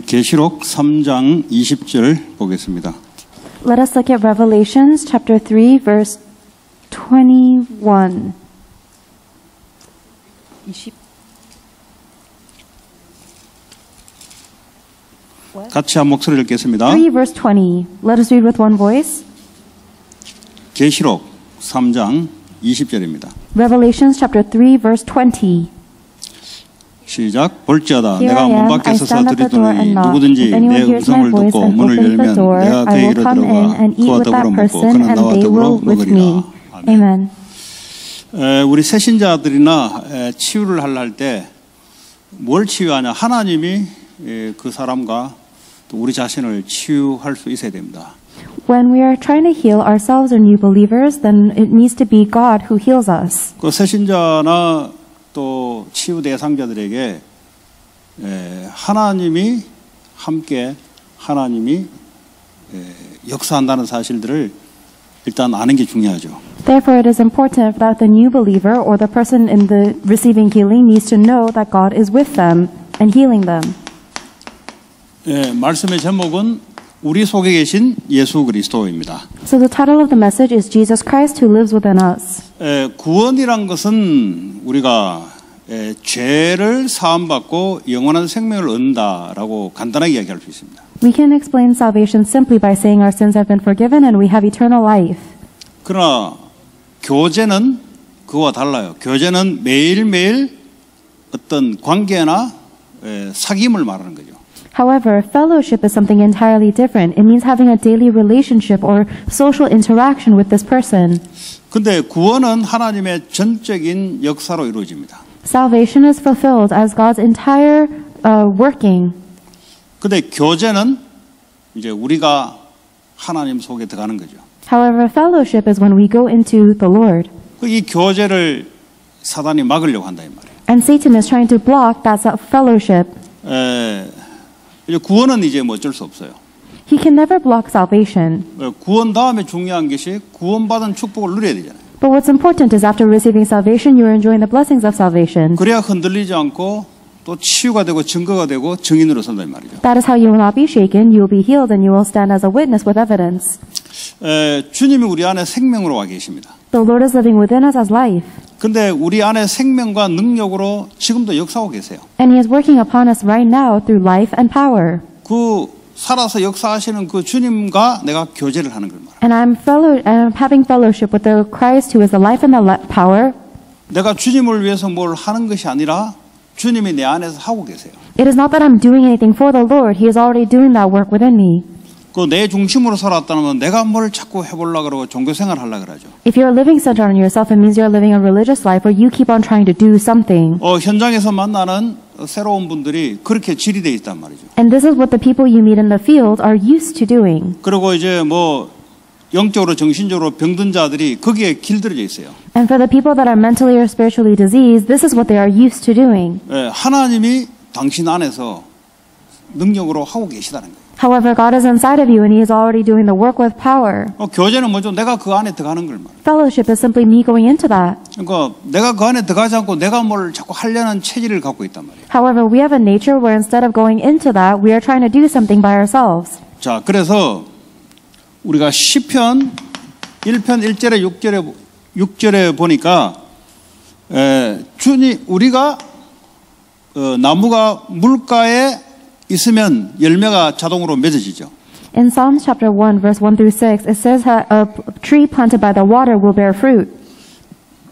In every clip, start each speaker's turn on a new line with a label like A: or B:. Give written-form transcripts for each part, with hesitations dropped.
A: 계시록 3장 20절 보겠습니다.
B: Let us look at Revelations chapter 3 verse 21.
A: 같이 한 목소리를 읽겠습니다.
B: 3 verse 20. Let us read with one voice.
A: 계시록 3장 20절입니다.
B: Revelations chapter 3 verse 20.
A: 시작. 볼지어다
B: Here
A: 내가
B: I
A: 문
B: am,
A: 밖에
B: I
A: 서서
B: stand at the door
A: 들으더니
B: and knock.
A: 누구든지
B: If anyone
A: 내
B: hears my
A: 음성을
B: voice
A: 듣고
B: and
A: 문을
B: opens the
A: 열면
B: door,
A: 내가
B: I
A: 그의
B: will
A: 이르러
B: come in
A: 들어가
B: and eat
A: 그와
B: with
A: 더불어
B: that
A: 먹고
B: person
A: 그는
B: and
A: 나와
B: they
A: 더불어
B: will with me.
A: 먹으리라.
B: Amen.
A: 우리 새신자들이나 치유를 할 때 뭘 치유하냐? 하나님이 그 사람과 또 우리 자신을 치유할 수 있어야 됩니다.
B: When we are trying to heal ourselves or new believers, then it needs to be God who heals us.
A: 그 새신자나 또 치유 대상자들에게 하나님이 함께 하나님이 역사한다는 사실들을 일단 아는 게 중요하죠.
B: Therefore, it is important that the new believer or the person in the receiving healing needs to know that God is with them and healing them.
A: 말씀의 제목은 우리 속에 계신 예수 그리스도입니다.
B: So the title of the message is Jesus Christ who lives within us.
A: 구원이란 것은 우리가 죄를 사함받고 영원한 생명을 얻는다라고 간단하게 이야기할 수 있습니다.
B: We can explain salvation simply by saying our sins have been forgiven and we have eternal life.
A: 그러나 교제는 그와 달라요. 교제는 매일매일 어떤 관계나 사귐을 말하는 거죠.
B: However, fellowship is something entirely different. It means having a daily relationship or social interaction with this person.
A: 근데 구원은 하나님의 전적인 역사로 이루어집니다.
B: Salvation is fulfilled as God's entire working.
A: 근데 교제는 이제 우리가 하나님 속에 들어가는 거죠.
B: However, fellowship is when we go into the Lord.
A: 이 교제를 사단이 막으려고 한다 이 말이에요.
B: And Satan is trying to block that fellowship.
A: 이제 구원은 이제 뭐 어쩔 수 없어요.
B: He can never block salvation.
A: 구원 다음에 중요한 것이 구원받은 축복을 누려야 되잖아요.
B: But what's important is after receiving salvation, you are enjoying the blessings of salvation.
A: 그래야 흔들리지 않고 또 치유가 되고 증거가 되고 증인으로 선다 이 말이죠.
B: That is how you will not be shaken, you will be healed, and you will stand as a witness with evidence.
A: 주님이 우리 안에 생명으로 와 계십니다.
B: The Lord is living within us as life.
A: 근데 우리 안에 생명과 능력으로 지금도 역사하고 계세요.
B: And He is working upon us right now through life and power.
A: 그 살아서 역사하시는 그 주님과 내가 교제를 하는 걸 말이에요.
B: And I'm having fellowship with the Christ who is the life and the power.
A: 내가 주님을 위해서 뭘 하는 것이 아니라 주님이 내 안에서 하고 계세요.
B: It is not that I'm doing anything for the Lord. He is already doing that work within me.
A: 그 내 중심으로 살았다면 내가 뭘 자꾸 해보려고 그러고 종교생활 하려고 그러죠.
B: If you're living centered on yourself, it means you're living a religious life where you keep on trying to do something.
A: 현장에서 만나는 새로운 분들이 그렇게 질이 돼 있단 말이죠.
B: And this is what the people you meet in the field are used to doing.
A: 그리고 이제 뭐 영적으로 정신적으로 병든 자들이 거기에 길들여져 있어요.
B: And for the people that are mentally or spiritually diseased, this is what they are used to doing.
A: 하나님이 당신 안에서 능력으로 하고 계시다는 거예요.
B: However, God is inside of you and He is already doing the work with power.
A: 교제는 뭐죠? 내가 그 안에 들어가는 걸 말이에요.
B: Fellowship is simply me going into that.
A: 그러니까 내가 그 안에 들어가지 않고 내가 뭘 자꾸 하려는 체질을 갖고 있단 말이에요.
B: However, we have a nature where instead of going into that, we are trying to do something by ourselves.
A: 자, 그래서 우리가 시편 1편 1절에 6절에 보니까 주님 우리가 나무가 물가에 있으면 열매가 자동으로 맺어지죠.
B: In Psalms chapter 1 verse 1 through 6, it says that a tree planted by the water will bear fruit.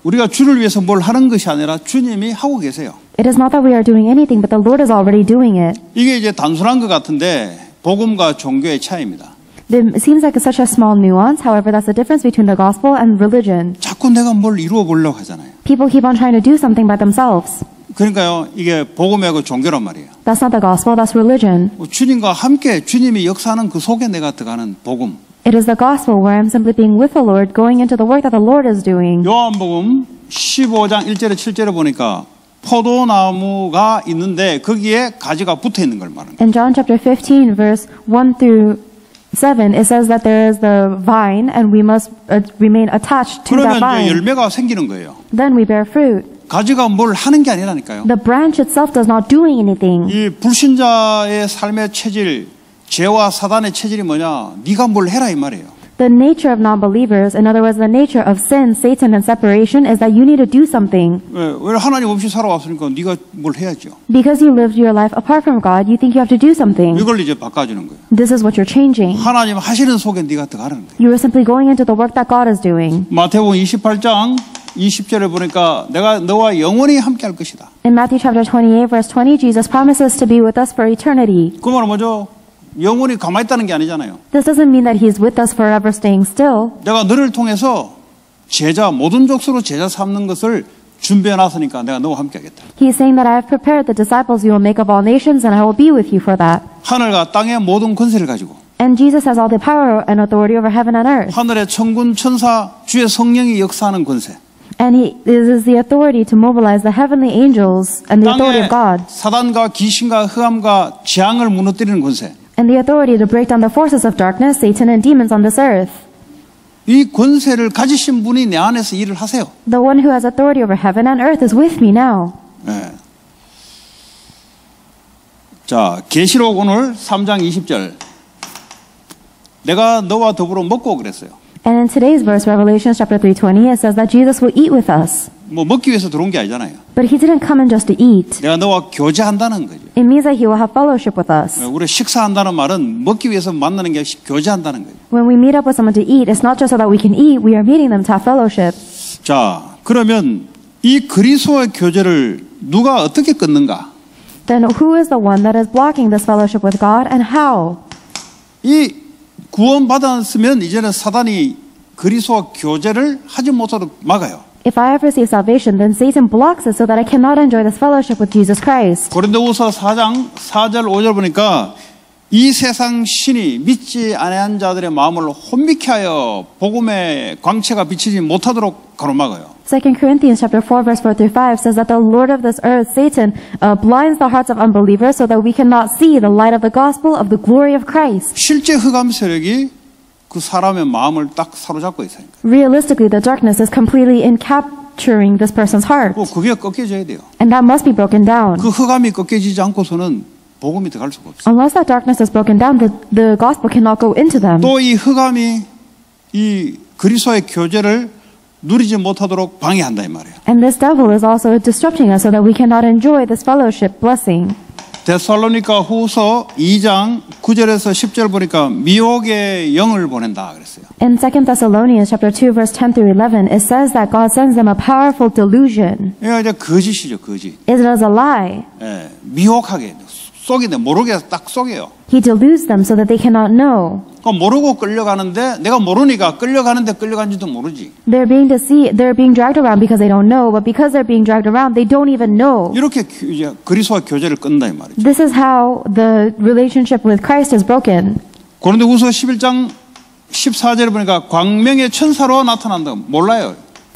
A: 우리가 주를 위해서 뭘 하는 것이 아니라 주님이 하고 계세요.
B: It is not that we are doing anything, but the Lord is already doing it.
A: 이게 이제 단순한 것 같은데 복음과 종교의 차이입니다.
B: It seems like it's such a small nuance. However, that's the difference between the gospel and religion.
A: 자꾸 내가 뭘 이루어 보려고 하잖아요.
B: People keep on trying to do something by themselves.
A: 그러니까요, 이게 복음하고 종교란 말이에요.
B: That's not the gospel, that's religion.
A: 주님과 함께 주님이 역사하는 그 속에 내가 들어가는 복음.
B: It is the gospel where I'm simply being with the Lord, going into the work that the Lord is doing.
A: 요한복음 15장 1절에 7절에 보니까 포도나무가 있는데 거기에 가지가 붙어 있는 걸 말합니다.
B: In John chapter 15 verse 1 through 7, it says that there is the vine and we must remain attached to
A: 그러면
B: that
A: 이제
B: vine.
A: 열매가 생기는 거예요.
B: Then we bear fruit.
A: 가지가 뭘 하는 게 아니라니까요.
B: The branch itself does not doing anything.
A: 이 불신자의 삶의 체질, 죄와 사단의 체질이 뭐냐? 네가 뭘 해라 이 말이에요.
B: The nature of non-believers, in other words, the nature of sin, Satan, and separation is that you need to do something.
A: 왜 하나님 없이 살아왔으니까 네가 뭘 해야죠.
B: Because you lived your life apart from God, you think you have to do something.
A: 이걸 이제 바꿔주는 거예요.
B: This is what you're changing.
A: 하나님 하시는 속에 네가 들어가는 거예요.
B: You are simply going into the work that God is doing.
A: 마태복음 28장 20절에 보니까 내가 너와 영원히 함께할 것이다.
B: In Matthew chapter 28, verse 20, Jesus promises to be with us for eternity.
A: 그 말은 뭐죠? 영원히 가만히 있다는 게 아니잖아요.
B: This doesn't mean that He's with us forever staying still.
A: 내가 너를 통해서 제자, 모든 족속으로 제자 삼는 것을 준비해놨으니까 내가 너와 함께하겠다.
B: He's saying that I have prepared the disciples you will make of all nations, and I will be with you for that.
A: 하늘과 땅의 모든 권세를 가지고
B: And Jesus has all the power and authority over heaven and earth.
A: 하늘의 천군 천사 주의 성령이 역사하는 권세.
B: And He is the authority to mobilize the heavenly angels and the authority
A: 땅에
B: of God.
A: 사단과 귀신과 흑암과 재앙을 무너뜨리는 권세.
B: And the authority to break down the forces of darkness, Satan, and demons on this earth.
A: 이 권세를 가지신 분이 내 안에서 일을 하세요.
B: The one who has authority over heaven and earth is with me now.
A: 네. 자, 계시록 오늘 3장 20절. 내가 너와 더불어 먹고 그랬어요.
B: And in today's verse, Revelation chapter 3:20, it says that Jesus will eat with us.
A: 뭐 먹기 위해서 들어온 게 아니잖아요.
B: But He didn't come in just to eat.
A: 내가 너와 교제한다는 거죠.
B: It means that He will have fellowship with us.
A: 우리 식사한다는 말은 먹기 위해서 만나는 게 교제한다는 거예요.
B: When we meet up with someone to eat, it's not just so that we can eat, we are meeting them to have fellowship.
A: 자, 그러면 이 그리스도의 교제를 누가 어떻게 끊는가?
B: Then who is the one that is blocking this fellowship with God, and how?
A: 이 구원받았으면 이제는 사단이 그리스도와 교제를 하지 못하도록 막아요.
B: If I have received salvation, then Satan blocks it so that I cannot enjoy this fellowship with Jesus Christ.
A: 고린도후서 4장 4절 5절 보니까 이 세상 신이 믿지 아니한 자들의 마음을 혼미케 하여 복음의 광채가 비치지 못하도록 가로막아요.
B: 2 Corinthians chapter 4 verse 4 through 5 says that the Lord of this earth, Satan, blinds the hearts of unbelievers so that we cannot see the light of the gospel of the glory of Christ.
A: 실제 흑암 세력이 그 사람의 마음을 딱 사로잡고 있어요.
B: Realistically, the darkness is completely capturing this person's heart.
A: 그게 꺾여져야 돼요.
B: And that must be broken down.
A: 그 흑암이 꺾여지지 않고서는 복음이 들어갈 수가 없어요.
B: Unless that darkness is broken down, the gospel cannot go into them.
A: 또 이 흑암이 이 그리스도의 교제를 누리지 못하도록 방해한다 이 말이에요.
B: And this devil is also disrupting us so that we cannot enjoy this fellowship blessing.
A: 데살로니가 후서 2장 9절에서 10절 보니까 미혹의 영을 보낸다 그랬어요.
B: In 2 Thessalonians chapter 2 verse 10 through 11, it says that God sends them a powerful delusion.
A: 이거 이제 거짓이죠, 거짓.
B: It is a lie.
A: 예, 미혹하게 속이네, 모르게 딱 속여요.
B: He deludes them so that they cannot know.
A: 모르고 끌려가는데 내가 모르니까 끌려가는데 끌려간지도 모르지.
B: They're being deceived. They're being dragged around because they don't know, but because they're being dragged around, they don't even know.
A: 이렇게 이제 그리스도와 교제를 끊는다 이 말이죠.
B: This is how the relationship with Christ is broken.
A: 고린도후서 11장 14절에 보니까 광명의 천사로 나타난다. 몰라요.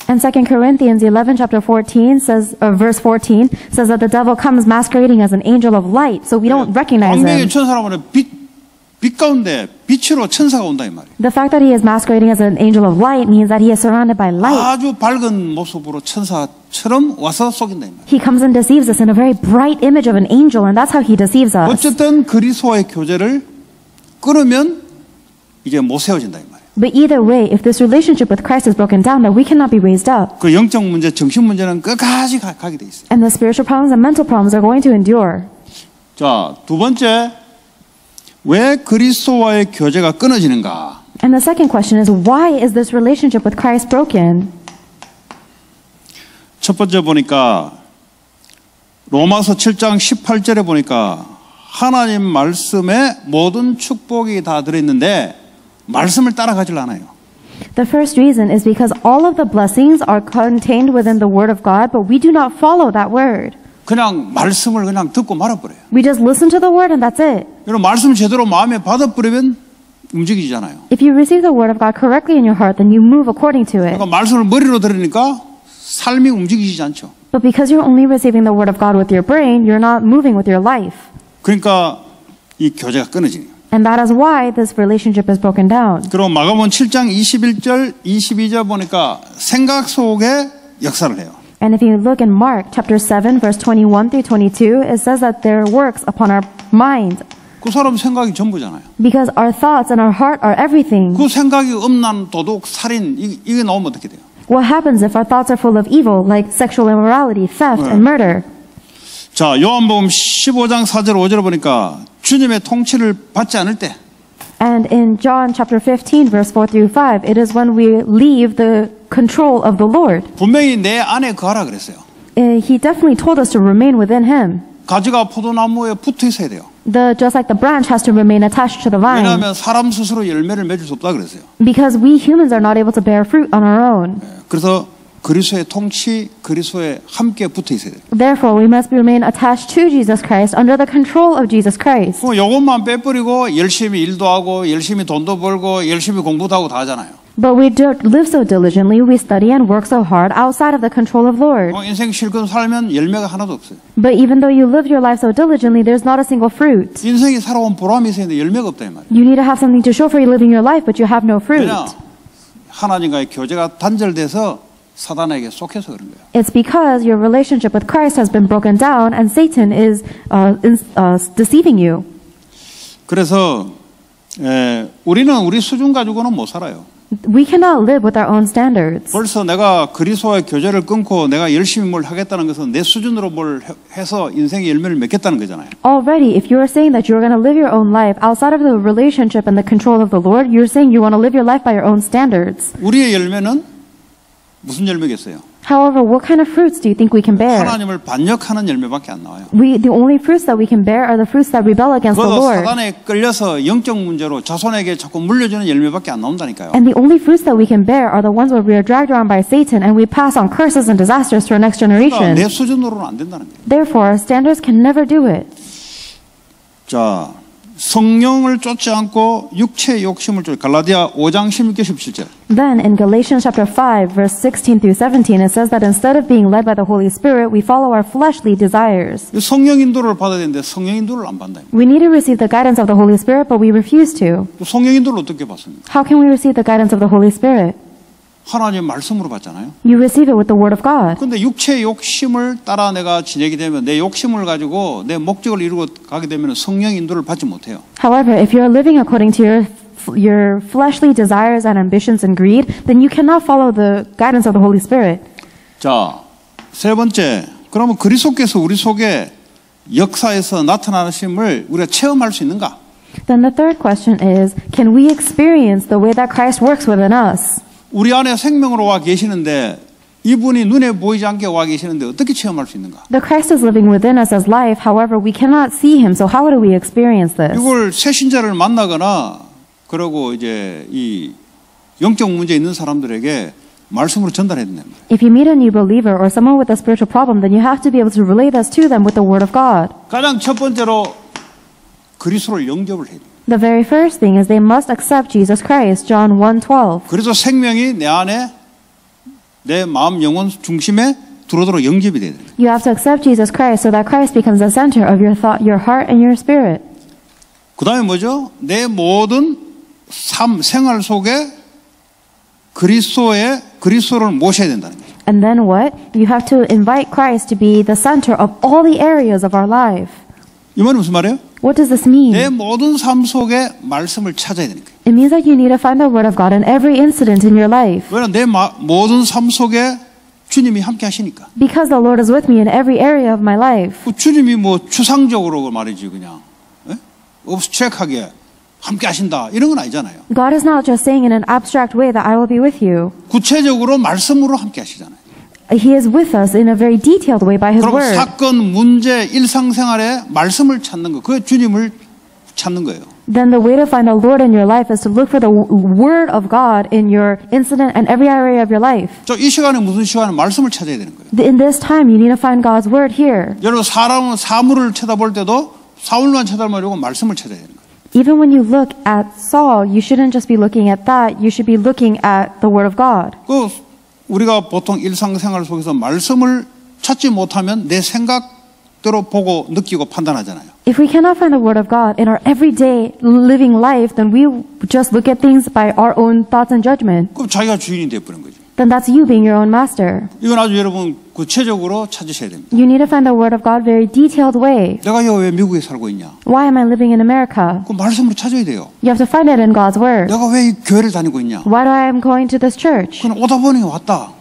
B: And 2 Corinthians 11 chapter 14 says, verse 14 says that the devil comes masquerading as an angel of light, so we don't recognize
A: 광명의
B: him.
A: 천사라면 빛 가운데 빛으로 천사가 온다 이 말이에요.
B: The fact that he is masquerading as an angel of light means that he is surrounded by light.
A: 아주 밝은 모습으로 천사처럼 와서 속인다 이 말이에요.
B: He comes and deceives us in a very bright image of an angel, and that's how he deceives us.
A: 어쨌든 그리스도와의 교제를 끊으면 이제 못 세워진다 이 말이에요.
B: But either way, if this relationship with Christ is broken down, then we cannot be raised up.
A: 그 영적 문제, 정신 문제는 끝까지 가게 돼 있어요.
B: And the spiritual problems and mental problems are going to endure.
A: 자, 두 번째, 왜 그리스도와의 교제가 끊어지는가?
B: And the second question is, why is this relationship with Christ broken?
A: 첫 번째 보니까 로마서 7장 18절에 보니까 하나님 말씀에 모든 축복이 다 들어있는데 말씀을 따라가질 않아요.
B: The first reason is because all of the blessings are contained within the Word of God, but we do not follow that Word.
A: 그냥 말씀을 그냥 듣고 말아버려요.
B: We just listen to the Word and that's it.
A: 여러분 말씀 제대로 마음에 받아버리면 움직이잖아요.
B: If you receive the Word of God correctly in your heart, then you move according to it.
A: 그러니까 말씀을 머리로 들으니까 삶이 움직이지 않죠.
B: But because you're only receiving the Word of God with your brain, you're not moving with your life.
A: 그러니까 이 교제가 끊어지는 거예요.
B: And that is why this relationship is broken down.
A: 그리고 마가복음 7장 21절, 22절 보니까 생각 속에 역사를 해요.
B: And if you look in Mark chapter 7 verse 21 through 22, it says that their works upon our mind,
A: 그 사람 생각이 전부잖아요.
B: because our thoughts and our heart are everything.
A: 그 생각이 음란, 도둑, 살인 이게 나오면 어떻게 돼요?
B: What happens if our thoughts are full of evil, like sexual immorality, theft, and murder?
A: 자, 요한복음 15장 4절 5절을 보니까 주님의 통치를 받지 않을 때
B: And in John chapter 15 verse 4 through 5, it is when we leave the control of the Lord.
A: 분명히 내 안에 거하라 그랬어요.
B: He definitely told us to remain within Him.
A: 가지가 포도나무에 붙어 있어야 돼요.
B: Just like the branch has to remain attached to the vine.
A: 왜냐하면 사람 스스로 열매를 맺을 수 없다 그랬어요.
B: Because we humans are not able to bear fruit on our own.
A: 그래서 그리스도의 통치, 그리스도에 함께 붙어 있어야 돼요.
B: Therefore, we must remain attached to Jesus Christ under the control of Jesus Christ.
A: 그럼 이것만 빼버리고 열심히 일도 하고 열심히 돈도 벌고 열심히 공부도 하고 다 하잖아요.
B: But we don't live so diligently, we study and work so hard outside of the control of Lord.
A: 인생 실컷 살면 열매가 하나도 없어요.
B: But even though you live your life so diligently, there's not a single fruit.
A: 인생이 살아온 보람이 있어야 되는데 열매가 없다 이 말이에요.
B: You need to have something to show for you living your life, but you have no fruit.
A: 왜냐? 하나님과의 교제가 단절돼서 사단에게 속해서 그런 거예요.
B: It's because your relationship with Christ has been broken down and Satan is deceiving you.
A: 그래서 우리는 우리 수준 가지고는 못 살아요.
B: We cannot live with our own standards.
A: 벌써 내가 그리스도와의 교제를 끊고 내가 열심히 뭘 하겠다는 것은 내 수준으로 뭘 해서 인생의 열매를 맺겠다는 거잖아요.
B: Already, if you are saying that you are going to live your own life outside of the relationship and the control of the Lord, you're saying you want to live your life by your own standards.
A: 우리의 열매는 무슨 열매겠어요?
B: However, what kind of fruits do you think we can bear?
A: 하나님을 반역하는 열매밖에 안 나와요.
B: The only fruits that we can bear are the fruits that rebel against the
A: 그것도
B: Lord.
A: 사단에 끌려서 영적 문제로 자손에게 자꾸 물려주는 열매밖에 안 나온다니까요.
B: And the only fruits that we can bear are the ones where we are dragged around by Satan and we pass on curses and disasters to our next
A: 그러니까
B: generation.
A: 내 수준으로는 안 된다는 거예요.
B: Therefore, our standards can never do it.
A: 자, 성령을 쫓지 않고 육체의 욕심을 쫓. 갈라디아 5장 16절 17절.
B: Then in Galatians chapter 5 verse 16 through 17 it says that instead of being led by the Holy Spirit we follow our fleshly desires.
A: 성령 인도를 받아야 되는데 성령 인도를 안 받는다.
B: We need to receive the guidance of the Holy Spirit but we refuse to.
A: 성령 인도를 어떻게 받습니까?
B: How can we receive the guidance of the Holy Spirit?
A: 하나님 말씀으로 받잖아요.
B: You receive it with the Word of God.
A: 그런데 육체의 욕심을 따라 내가 지내게 되면 내 욕심을 가지고 내 목적을 이루고 가게 되면 성령 인도를 받지 못해요.
B: However, if you are living according to your fleshly desires and ambitions and greed, then you cannot follow the guidance of the Holy Spirit.
A: 자, 세 번째. 그러면 그리스도께서 우리 속에 역사에서 나타나심을 우리가 체험할 수 있는가?
B: Then the third question is, can we experience the way that Christ works within us?
A: 우리 안에 생명으로 와 계시는데 이분이 눈에 보이지 않게 와 계시는데 어떻게 체험할 수 있는가?
B: The Christ is living within us as life. However, we cannot see Him. So how do we experience this?
A: 이걸 새신자를 만나거나 그러고 이제 이 영적 문제 있는 사람들에게 말씀으로 전달해야 된다.
B: If you meet a new believer or someone with a spiritual problem, then you have to be able to relay this to them with the Word of God.
A: 가장 첫 번째로 그리스도를 영접을 해야 돼.
B: The very first thing is they must accept Jesus Christ, John 1:12.
A: 그래서 생명이 내 안에 내 마음 영혼 중심에 들어오도록 영접이 돼야 돼.
B: You have to accept Jesus Christ so that Christ becomes the center of your thought, your heart, and your spirit.
A: 그다음에 뭐죠? 내 모든 삶 생활 속에 그리스도를 모셔야 된다는 거예요.
B: And then what? You have to invite Christ to be the center of all the areas of our life.
A: 이 말이 무슨 말이에요?
B: What does this mean?
A: 내 모든 삶 속에 말씀을 찾아야 되는 거예요.
B: It means that you need to find the Word of God in every incident in your life.
A: 왜냐하면 내 모든 삶 속에 주님이 함께 하시니까.
B: Because the Lord is with me in every area of my life.
A: 그 주님이 뭐 추상적으로 말이지 그냥 abstract하게 함께 하신다 이런 건 아니잖아요.
B: God is not just saying in an abstract way that I will be with you.
A: 구체적으로 말씀으로 함께 하시잖아요.
B: He is with us in a very detailed way by His
A: 그럼
B: Word.
A: 사건, 문제, 일상생활에 말씀을 찾는 거, 그게 주님을 찾는 거예요.
B: Then the way to find the Lord in your life is to look for the Word of God in your incident and every area of your life.
A: 이 시간에 무슨 시간에 말씀을 찾아야 되는 거예요.
B: In this time, you need to find God's Word here.
A: 여러분 사람은 사물을 쳐다볼 때도 사물만 쳐다보려고 말씀을 찾아야 되는 거예요.
B: Even when you look at Saul, you shouldn't just be looking at that. You should be looking at the Word of God.
A: 우리가 보통 일상생활 속에서 말씀을 찾지 못하면 내 생각대로 보고 느끼고 판단하잖아요.
B: If we cannot find the Word of God in our everyday living life, then we just look at things by our own thoughts and judgment.
A: 그럼 자기가 주인이 되어버린 거죠.
B: then that's you being your own master.
A: 이건 아주 여러분 구체적으로 찾으셔야 됩니다.
B: You need to find the word of God very detailed way.
A: 내가 왜 미국에 살고 있냐?
B: Why am I living in America?
A: 그 말씀으로 찾아야 돼요.
B: You have to find it in God's word.
A: 내가 왜 이 교회를 다니고 있냐?
B: Why do I am going to this church?
A: 그냥 오다 보니 왔다.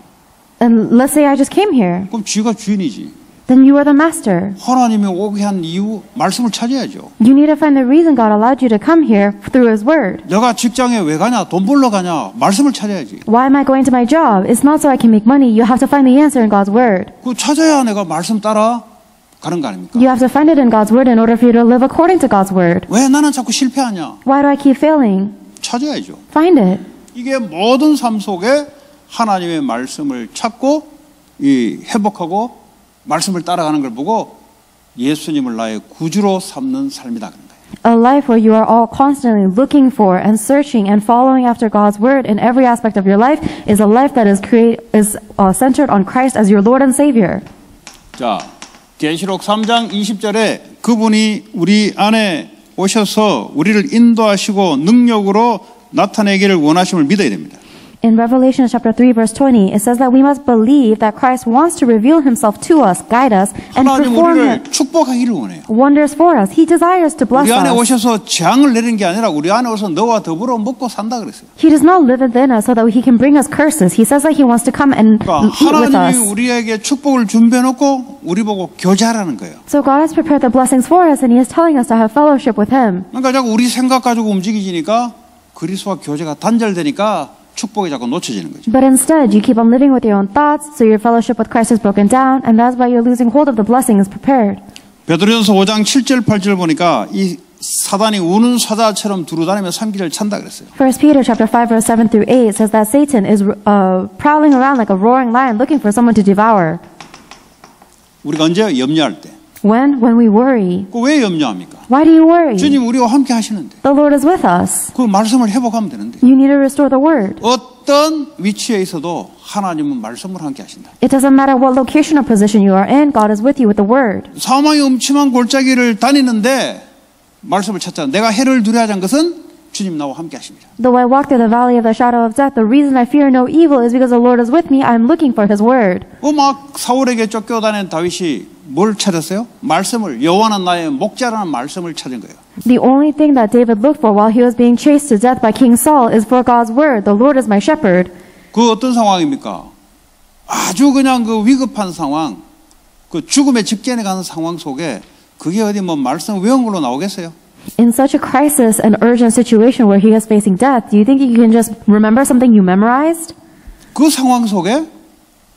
B: And let's say I just came here.
A: 그럼 쥐가 주인이지.
B: Then you are the master.
A: 하나님이 오게 한 이유 말씀을 찾아야죠.
B: You need to find the reason God allowed you to come here through His word.
A: 내가 직장에 왜 가냐? 돈 벌러 가냐? 말씀을 찾아야지.
B: Why am I going to my job? It's not so I can make money. You have to find the answer in God's word.
A: 그 찾아야 내가 말씀 따라 가는 거 아닙니까?
B: You have to find it in God's word in order for you to live according to God's word.
A: 왜 나는 자꾸 실패하냐?
B: Why do I keep failing?
A: 찾아야죠.
B: Find it.
A: 이게 모든 삶 속에 하나님의 말씀을 찾고 이 회복하고 말씀을 따라가는 걸 보고 예수님을 나의 구주로 삼는 삶이다 그런 거예요.
B: A life where you are all constantly looking for and searching and following after God's word in every aspect of your life is a life that is centered on Christ as your Lord and Savior.
A: 자, 계시록 3장 20절에 그분이 우리 안에 오셔서 우리를 인도하시고 능력으로 나타내기를 원하심을 믿어야 됩니다.
B: In Revelation chapter 3 verse 20, it says that we must believe that Christ wants to reveal himself to us, guide us, and
A: 하나님
B: perform
A: 우리를 축복하기를 원해요.
B: wonders for us. He desires to bless
A: 우리 안에
B: us.
A: 오셔서 재앙을 내리는 게 아니라 우리 안에 오셔서 너와 더불어 먹고 산다 그랬어요.
B: He does not live within us so that he can bring us curses. He says that he wants to come and
A: 그러니까
B: eat with
A: 하나님이
B: us.
A: 우리에게 축복을 준비해놓고 우리 보고 교제하라는 거예요.
B: So God has prepared the blessings for us and he is telling us to have fellowship with him.
A: 그러니까 자꾸 우리 생각 가지고 움직이니까 그리스도와 교제가 단절되니까 축복이 자꾸 놓쳐지는 거죠.
B: But instead, you keep on living with your own thoughts, so your fellowship with Christ is broken down, and that's why you're losing hold of the blessing is prepared.
A: 베드로전서 5장 7절 8절 보니까 이 사단이 우는 사자처럼 두루다니며 삼기를 찬다 그랬어요.
B: 1 Peter chapter 5 verse 7 through 8 says that Satan is prowling around like a roaring lion looking for someone to devour.
A: 우리가 언제 염려할 때?
B: When we worry.
A: 그 왜 염려합니까?
B: Why do you worry?
A: 주님 우리와 함께 하시는데
B: The Lord is with us.
A: 그 말씀을 회복하면 되는데
B: You need to restore the word.
A: 어떤 위치에 있어도 하나님은 말씀을 함께 하신다.
B: It doesn't matter what location or position you are in, God is with you with the word.
A: 사망의 음침한 골짜기를 다니는데 말씀을 찾자. 내가 해를 두려워하지 않은 것은 주님 나와 함께 하십니다.
B: Though I walk through the valley of the shadow of death, the reason I fear no evil is because the Lord is with me. I am looking for His word.
A: 막 사울에게 쫓겨다니는 다윗이 뭘 찾았어요? 말씀을 여호와는 나의 목자라는 말씀을 찾은 거예요.
B: The only thing that David looked for while he was being chased to death by King Saul is for God's word. The Lord is my shepherd.
A: 그 어떤 상황입니까? 아주 그냥 그 위급한 상황, 그 죽음의 직전에 가는 상황 속에 그게 어디 뭐 말씀 외운 걸로 나오겠어요?
B: In such a crisis and urgent situation where he is facing death, do you think you can just remember something you memorized?
A: 그 상황 속에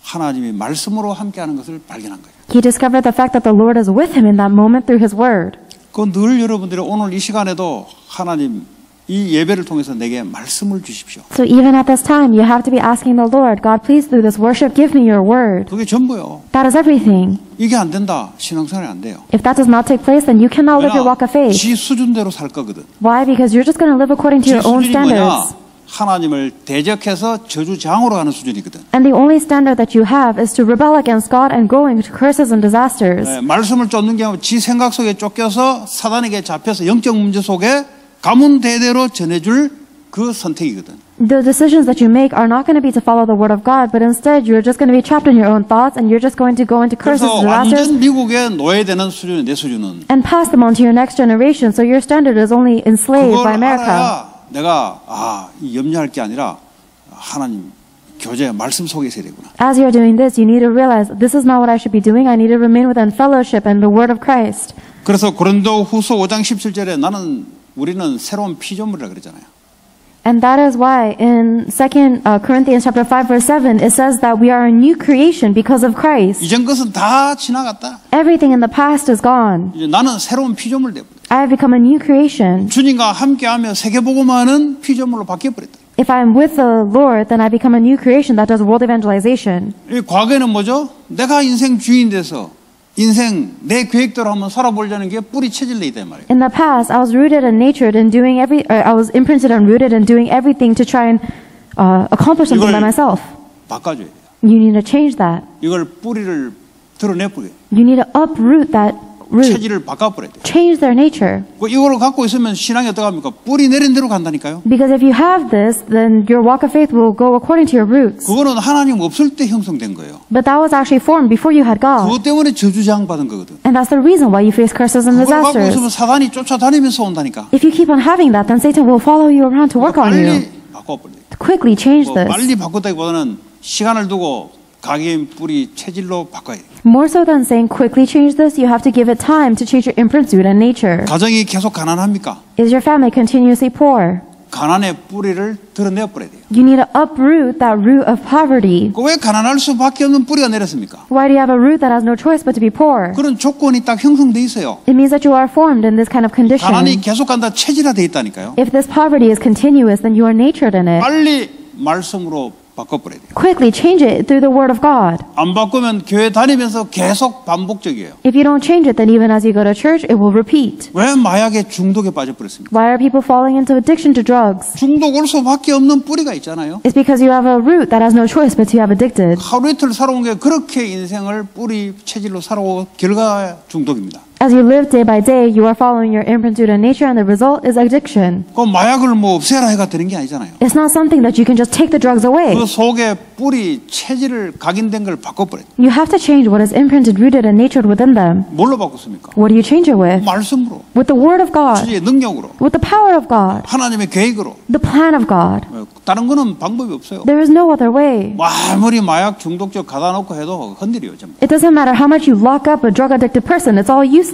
A: 하나님이 말씀으로 함께하는 것을 발견한 거예요.
B: He discovered the fact that the Lord is with him in that moment through His word.
A: 그 늘 여러분들이 오늘 이 시간에도 하나님 이 예배를 통해서 내게 말씀을 주십시오.
B: So even at this time, you have to be asking the Lord, God, please through this worship, give me your word.
A: 그게 전부요.
B: That is everything.
A: 이게 안 된다. 신앙생활이 안 돼요.
B: If that does not take place, then you cannot live your walk of faith.
A: 지 수준대로 살 거거든.
B: Why? Because you're just going to live according to
A: 지
B: your own
A: 수준이 뭐냐?
B: standards.
A: 하나님을 대적해서 저주장으로 가는 수준이거든.
B: And the only standard that you have is to rebel against God and go into curses and disasters.
A: 네, 말씀을 쫓는 게 아니라 지 생각 속에 쫓겨서 사단에게 잡혀서 영적 문제 속에 가문 대대로 전해줄 그 선택이거든.
B: The decisions that you make are not going to be to follow the word of God, but instead you're just going to be trapped in your own thoughts and you're just going to go into curses
A: 그래서
B: and disasters
A: 완전 미국에 노예되는 수준이 내 수준은.
B: and pass them on to your next generation. So your standard is only enslaved by
A: 그걸
B: America.
A: 알아야 내가 이 염려할 게 아니라 하나님 교제 말씀 속에 있어야 되구나.
B: As you're doing this, you need to realize this is not what I should be doing. I need to remain within fellowship and the word of Christ.
A: 그래서 고린도 후서 5장 17절에 우리는 새로운 피조물이라 그러잖아요.
B: And that is why in 2 Corinthians chapter 5 verse 7 it says that we are a new creation because of Christ.
A: 이전 것은 다 지나갔다.
B: Everything in the past is gone.
A: 이제 나는 새로운 피조물 되버렸다.
B: I have become a new creation.
A: 주님과 함께하며 세계복음하는 피조물로 바뀌어버렸다.
B: If I am with the Lord, then I become a new creation that does world evangelization.
A: 이 과거에는 뭐죠? 내가 인생 주인 돼서 인생 내 계획대로 한번 살아보려는 게 뿌리 체질로 있단 말이에요.
B: In the past, I was rooted and natured in doing I was imprinted and rooted in doing everything to try and accomplish something by myself.
A: 바꿔줘야 돼요.
B: You need to change that.
A: 이걸 뿌리를 드러내버려요.
B: You need to uproot that root.
A: 체질을 바꿔버려야 돼요.
B: Change their nature.
A: 이걸 갖고 있으면 신앙이 어떻게 합니까? 뿌리 내린 대로 간다니까요.
B: Because if you have this, then your walk of faith will go according to your roots.
A: 그거는 하나님 없을 때 형성된 거예요.
B: But that was actually formed before you had God.
A: 그것 때문에 저주장 받은 거거든.
B: And that's the reason why you face curses and
A: 그걸 갖고 있으면
B: disasters.
A: 사단이 쫓아다니면서 온다니까.
B: If you keep on having that, then Satan will follow you around to work on you.
A: 빨리 바꿔버려야 돼요.
B: Quickly change
A: 뭐
B: this.
A: 빨리 바꿨다기보다는 시간을 두고 각인 뿌리 체질로 바꿔야 돼요.
B: More so than saying quickly change this, you have to give it time to change your imprint, root, and nature.
A: 가정이 계속 가난합니까?
B: Is your family continuously poor?
A: 가난의 뿌리를 드러내 버려야 돼요.
B: You need to uproot that root of poverty.
A: 왜 가난할 수밖에 없는 뿌리가 내렸습니까?
B: Why do you have a root that has no choice but to be poor?
A: 그런 조건이 딱 형성돼 있어요.
B: It means that you are formed in this kind of condition.
A: 가난이 계속 간다 체질화돼 있다니까요.
B: If this poverty is continuous, then you are natured in it.
A: 빨리 말씀으로 바꿔버려야 돼요.
B: Quickly change it through the Word of God.
A: 안 바꾸면 교회 다니면서 계속 반복적이에요.
B: If you don't change it, then even as you go to church, it will repeat.
A: 왜 마약의 중독에 빠져버렸습니까?
B: Why are people falling into addiction to drugs?
A: 중독 올 수밖에 없는 뿌리가 있잖아요.
B: It's because you have a root that has no choice but to have addicted.
A: 하루 이틀 살아온 게 그렇게 인생을 뿌리 체질로 살아온 결과 중독입니다.
B: As you live day by day, you are following your imprint, root, and nature, and the result is addiction.
A: 그 마약을 뭐 없애라 해가 되는 게 아니잖아요.
B: It's not something that you can just take the drugs away.
A: 그 속에 뿌리 체질을 각인된 걸 바꿔버려요.
B: You have to change what is imprinted, rooted, and natured within them.
A: 뭘로 바꿨습니까?
B: What do you change it with?
A: 말씀으로,
B: With the Word of God,
A: 주의 능력으로,
B: with the power of God,
A: 하나님의 계획으로.
B: the plan of God.
A: 다른 거는 방법이 없어요.
B: There is no other way.
A: 아무리 마약 중독적 가다 놓고 해도 흔들려요. 전부.
B: It doesn't matter how much you lock up a drug-addicted person, it's all useless.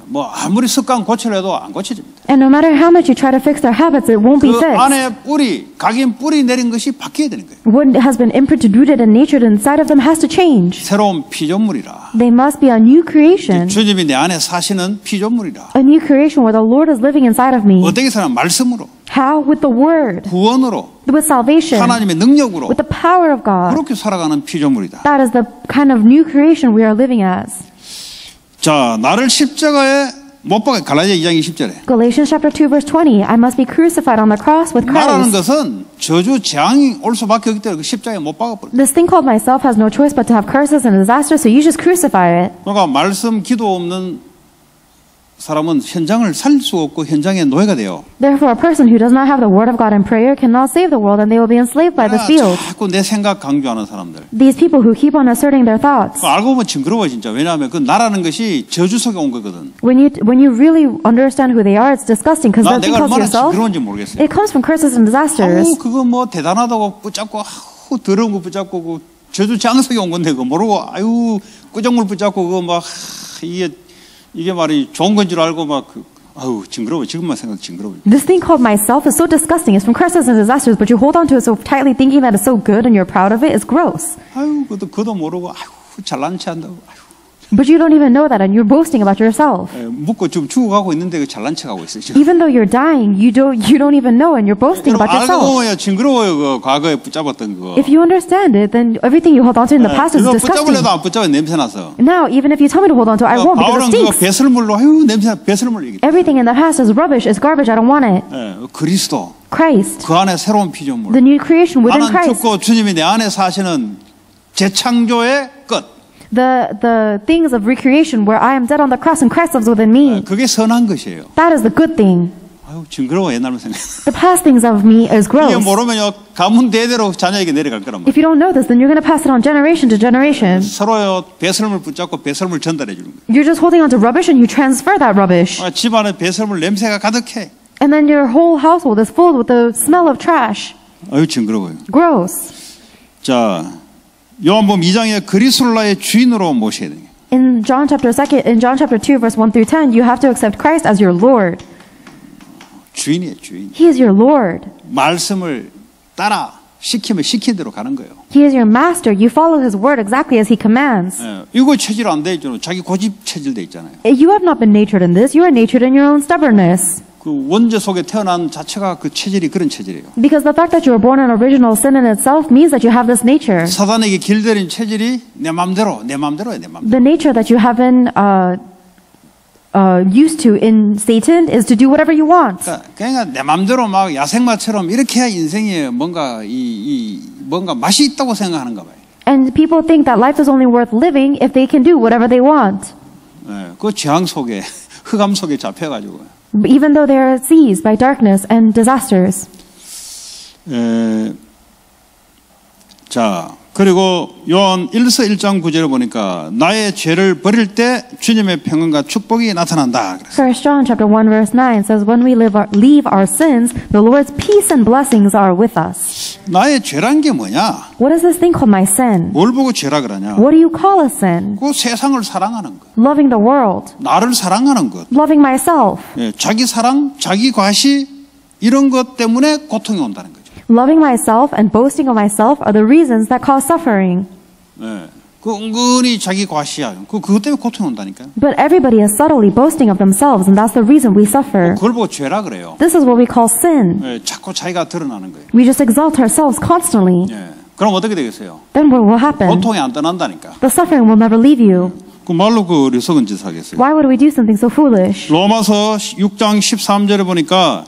A: 뭐 아무리 습관 고치려 해도 안 고쳐집니다.
B: And no matter how much you try to fix their habits, it won't be
A: 그
B: fixed.
A: 안에 뿌리, 각인 뿌리 내린 것이 바뀌어야 되는 거예요.
B: What has been imprinted, rooted, and natured inside of them has to change.
A: 새로운 피조물이라.
B: They must be a new creation.
A: 주님이 내 안에 사시는 피조물이라.
B: A new creation where the Lord is living inside of me.
A: 어떻게 사는 말씀으로,
B: How? With the Word.
A: 구원으로,
B: With salvation.
A: 하나님의 능력으로
B: With the power of God.
A: 그렇게 살아가는 피조물이다.
B: That is the kind of new creation we are living as.
A: 자, 나를 십자가에 못 박아. 갈라디아 2장 20절에.
B: Galatians chapter 2 verse 20. I must be crucified on the cross with
A: 나라는
B: Christ.
A: 것은 저주 재앙이 올 수밖에 없기 때문에 그 십자가에 못 박아버려.
B: This thing called myself has no choice but to have curses and disasters, so you just crucify it.
A: 그러니까 말씀 기도 없는 사람은 현장을 살릴 수 없고 현장의 노예가 돼요.
B: Therefore, a person who does not have the word of God and prayer cannot save the world, and they will be enslaved by the field.
A: 자꾸 내 생각 강조하는 사람들.
B: These people who keep on asserting their thoughts.
A: 알고 보면 징그러워 진짜. 왜냐하면 그 나라는 것이 저주 속에 온 거거든.
B: When you really understand who they are, it's disgusting because
A: 나
B: the thing
A: 내가
B: called
A: 얼마나
B: yourself,
A: 징그러운지 모르겠어요.
B: it comes from curses and disasters.
A: 그거 뭐 대단하다고 붙잡고 더러운 거 붙잡고 그 저주 장속에 온 건데 그거 모르고 꾸정물 붙잡고 그거 막 이게 말이 좋은 건 줄 알고 막 징그러워. 지금만 생각해도 징그러워.
B: This thing called myself is so disgusting. It's from curses and disasters, but you hold on to it so tightly, thinking that it's so good and you're proud of it. It's gross.
A: 그것도 모르고 잘난 체 한다고.
B: But you don't even know that, and you're boasting about yourself.
A: 묻고 지금 죽어가고 있는데 그 잘난 척하고 있어요. 지금.
B: Even though you're dying, you don't even know, and you're boasting about
A: 알고
B: yourself.
A: 보면 징그러워요. 그 과거에 붙잡았던 거.
B: If you understand it, then everything you hold on to in the past is
A: 그거
B: disgusting.
A: 붙잡으려도 안 붙잡아 냄새 나서.
B: Now, even if you tell me to hold on to it, I won't because
A: 바울은
B: it
A: 그거
B: stinks.
A: 배설물로 냄새 배설물 얘기.
B: Everything in the past is rubbish, is garbage. I don't want it.
A: 그리스도
B: Christ,
A: 그 안에 새로운 피조물.
B: the new creation within
A: 나는
B: Christ.
A: 죽고 주님이 내 안에 사시는 재창조의 끝.
B: The things of recreation where I am dead on the cross and Christ lives within me.
A: 그게 선한 것이에요.
B: That is the good thing.
A: 징그러워 옛날만 생각.
B: The past things of me is
A: 이게
B: gross.
A: 모르면요 가문 대대로 자녀에게 내려갈 거란 말이에요.
B: If you don't know this, then you're going to pass it on generation to generation.
A: 서로요 배설물 붙잡고 배설물 전달해 주는 거예요.
B: You're just holding on to rubbish and you transfer that rubbish.
A: 집안에 배설물 냄새가 가득해.
B: And then your whole household is filled with the smell of trash.
A: 징그러워요.
B: Gross.
A: 자, 요한복음 2장에 그리스도라의 주인으로 모셔야 돼요.
B: In John chapter 2 verse 1 through 10, you have to accept Christ as your Lord.
A: 주인이에요, 주인.
B: He is your Lord.
A: 말씀을 따라 시키면 시킨 대로 가는 거예요.
B: He is your master. You follow his word exactly as he commands.
A: 이거 체질 안 돼 있잖아요. 자기 고집 체질 돼 있잖아요.
B: You have not been natured in this. You are natured in your own stubbornness.
A: 그 원죄 속에 태어난 자체가 그 체질이 그런 체질이에요.
B: Because the fact that you were born in original sin in itself means that you have this nature.
A: 사단에게 길들인 체질이 내 맘대로야, 내 맘대로.
B: The nature that you have been used to in Satan is to do whatever you want.
A: 그러니까 내 맘대로 막 야생마처럼 이렇게 해야 인생에 뭔가 뭔가 맛이 있다고 생각하는가 봐요.
B: And people think that life is only worth living if they can do whatever they want.
A: 그 재앙 속에 흑암 속에 잡혀가지고.
B: Even though they are seized by darkness and disasters.
A: 자, 그리고 요한 1서 1장 9절을 보니까 나의 죄를 버릴 때 주님의 평안과 축복이 나타난다.
B: 1 John chapter 1 verse 9 says, when we leave our sins, the Lord's peace and blessings are with us.
A: 나의 죄란 게 뭐냐?
B: What is this thing called my sin?
A: 뭘 보고 죄라 그러냐?
B: What do you call a sin?
A: 그 세상을 사랑하는 것,
B: Loving the world,
A: 나를 사랑하는 것,
B: loving myself,
A: 자기 사랑, 자기 과시 이런 것 때문에 고통이 온다는 거죠.
B: loving myself and boasting of myself are the reasons that cause suffering.
A: 그 은근히 자기 과시야. 그것 때문에 고통이 온다니까요.
B: But everybody is subtly boasting of themselves, and that's the reason we suffer.
A: 그걸 보고 죄라 그래요.
B: This is what we call sin.
A: 자꾸 자기가 드러나는 거예요.
B: We just exalt ourselves constantly.
A: 그럼 어떻게 되겠어요?
B: Then what will happen?
A: 고통이 안 떠난다니까.
B: The suffering will never leave you.
A: 그 말로 그 어리석은 짓을 하겠어요.
B: Why would we do something so foolish?
A: 로마서 6장 13절에 보니까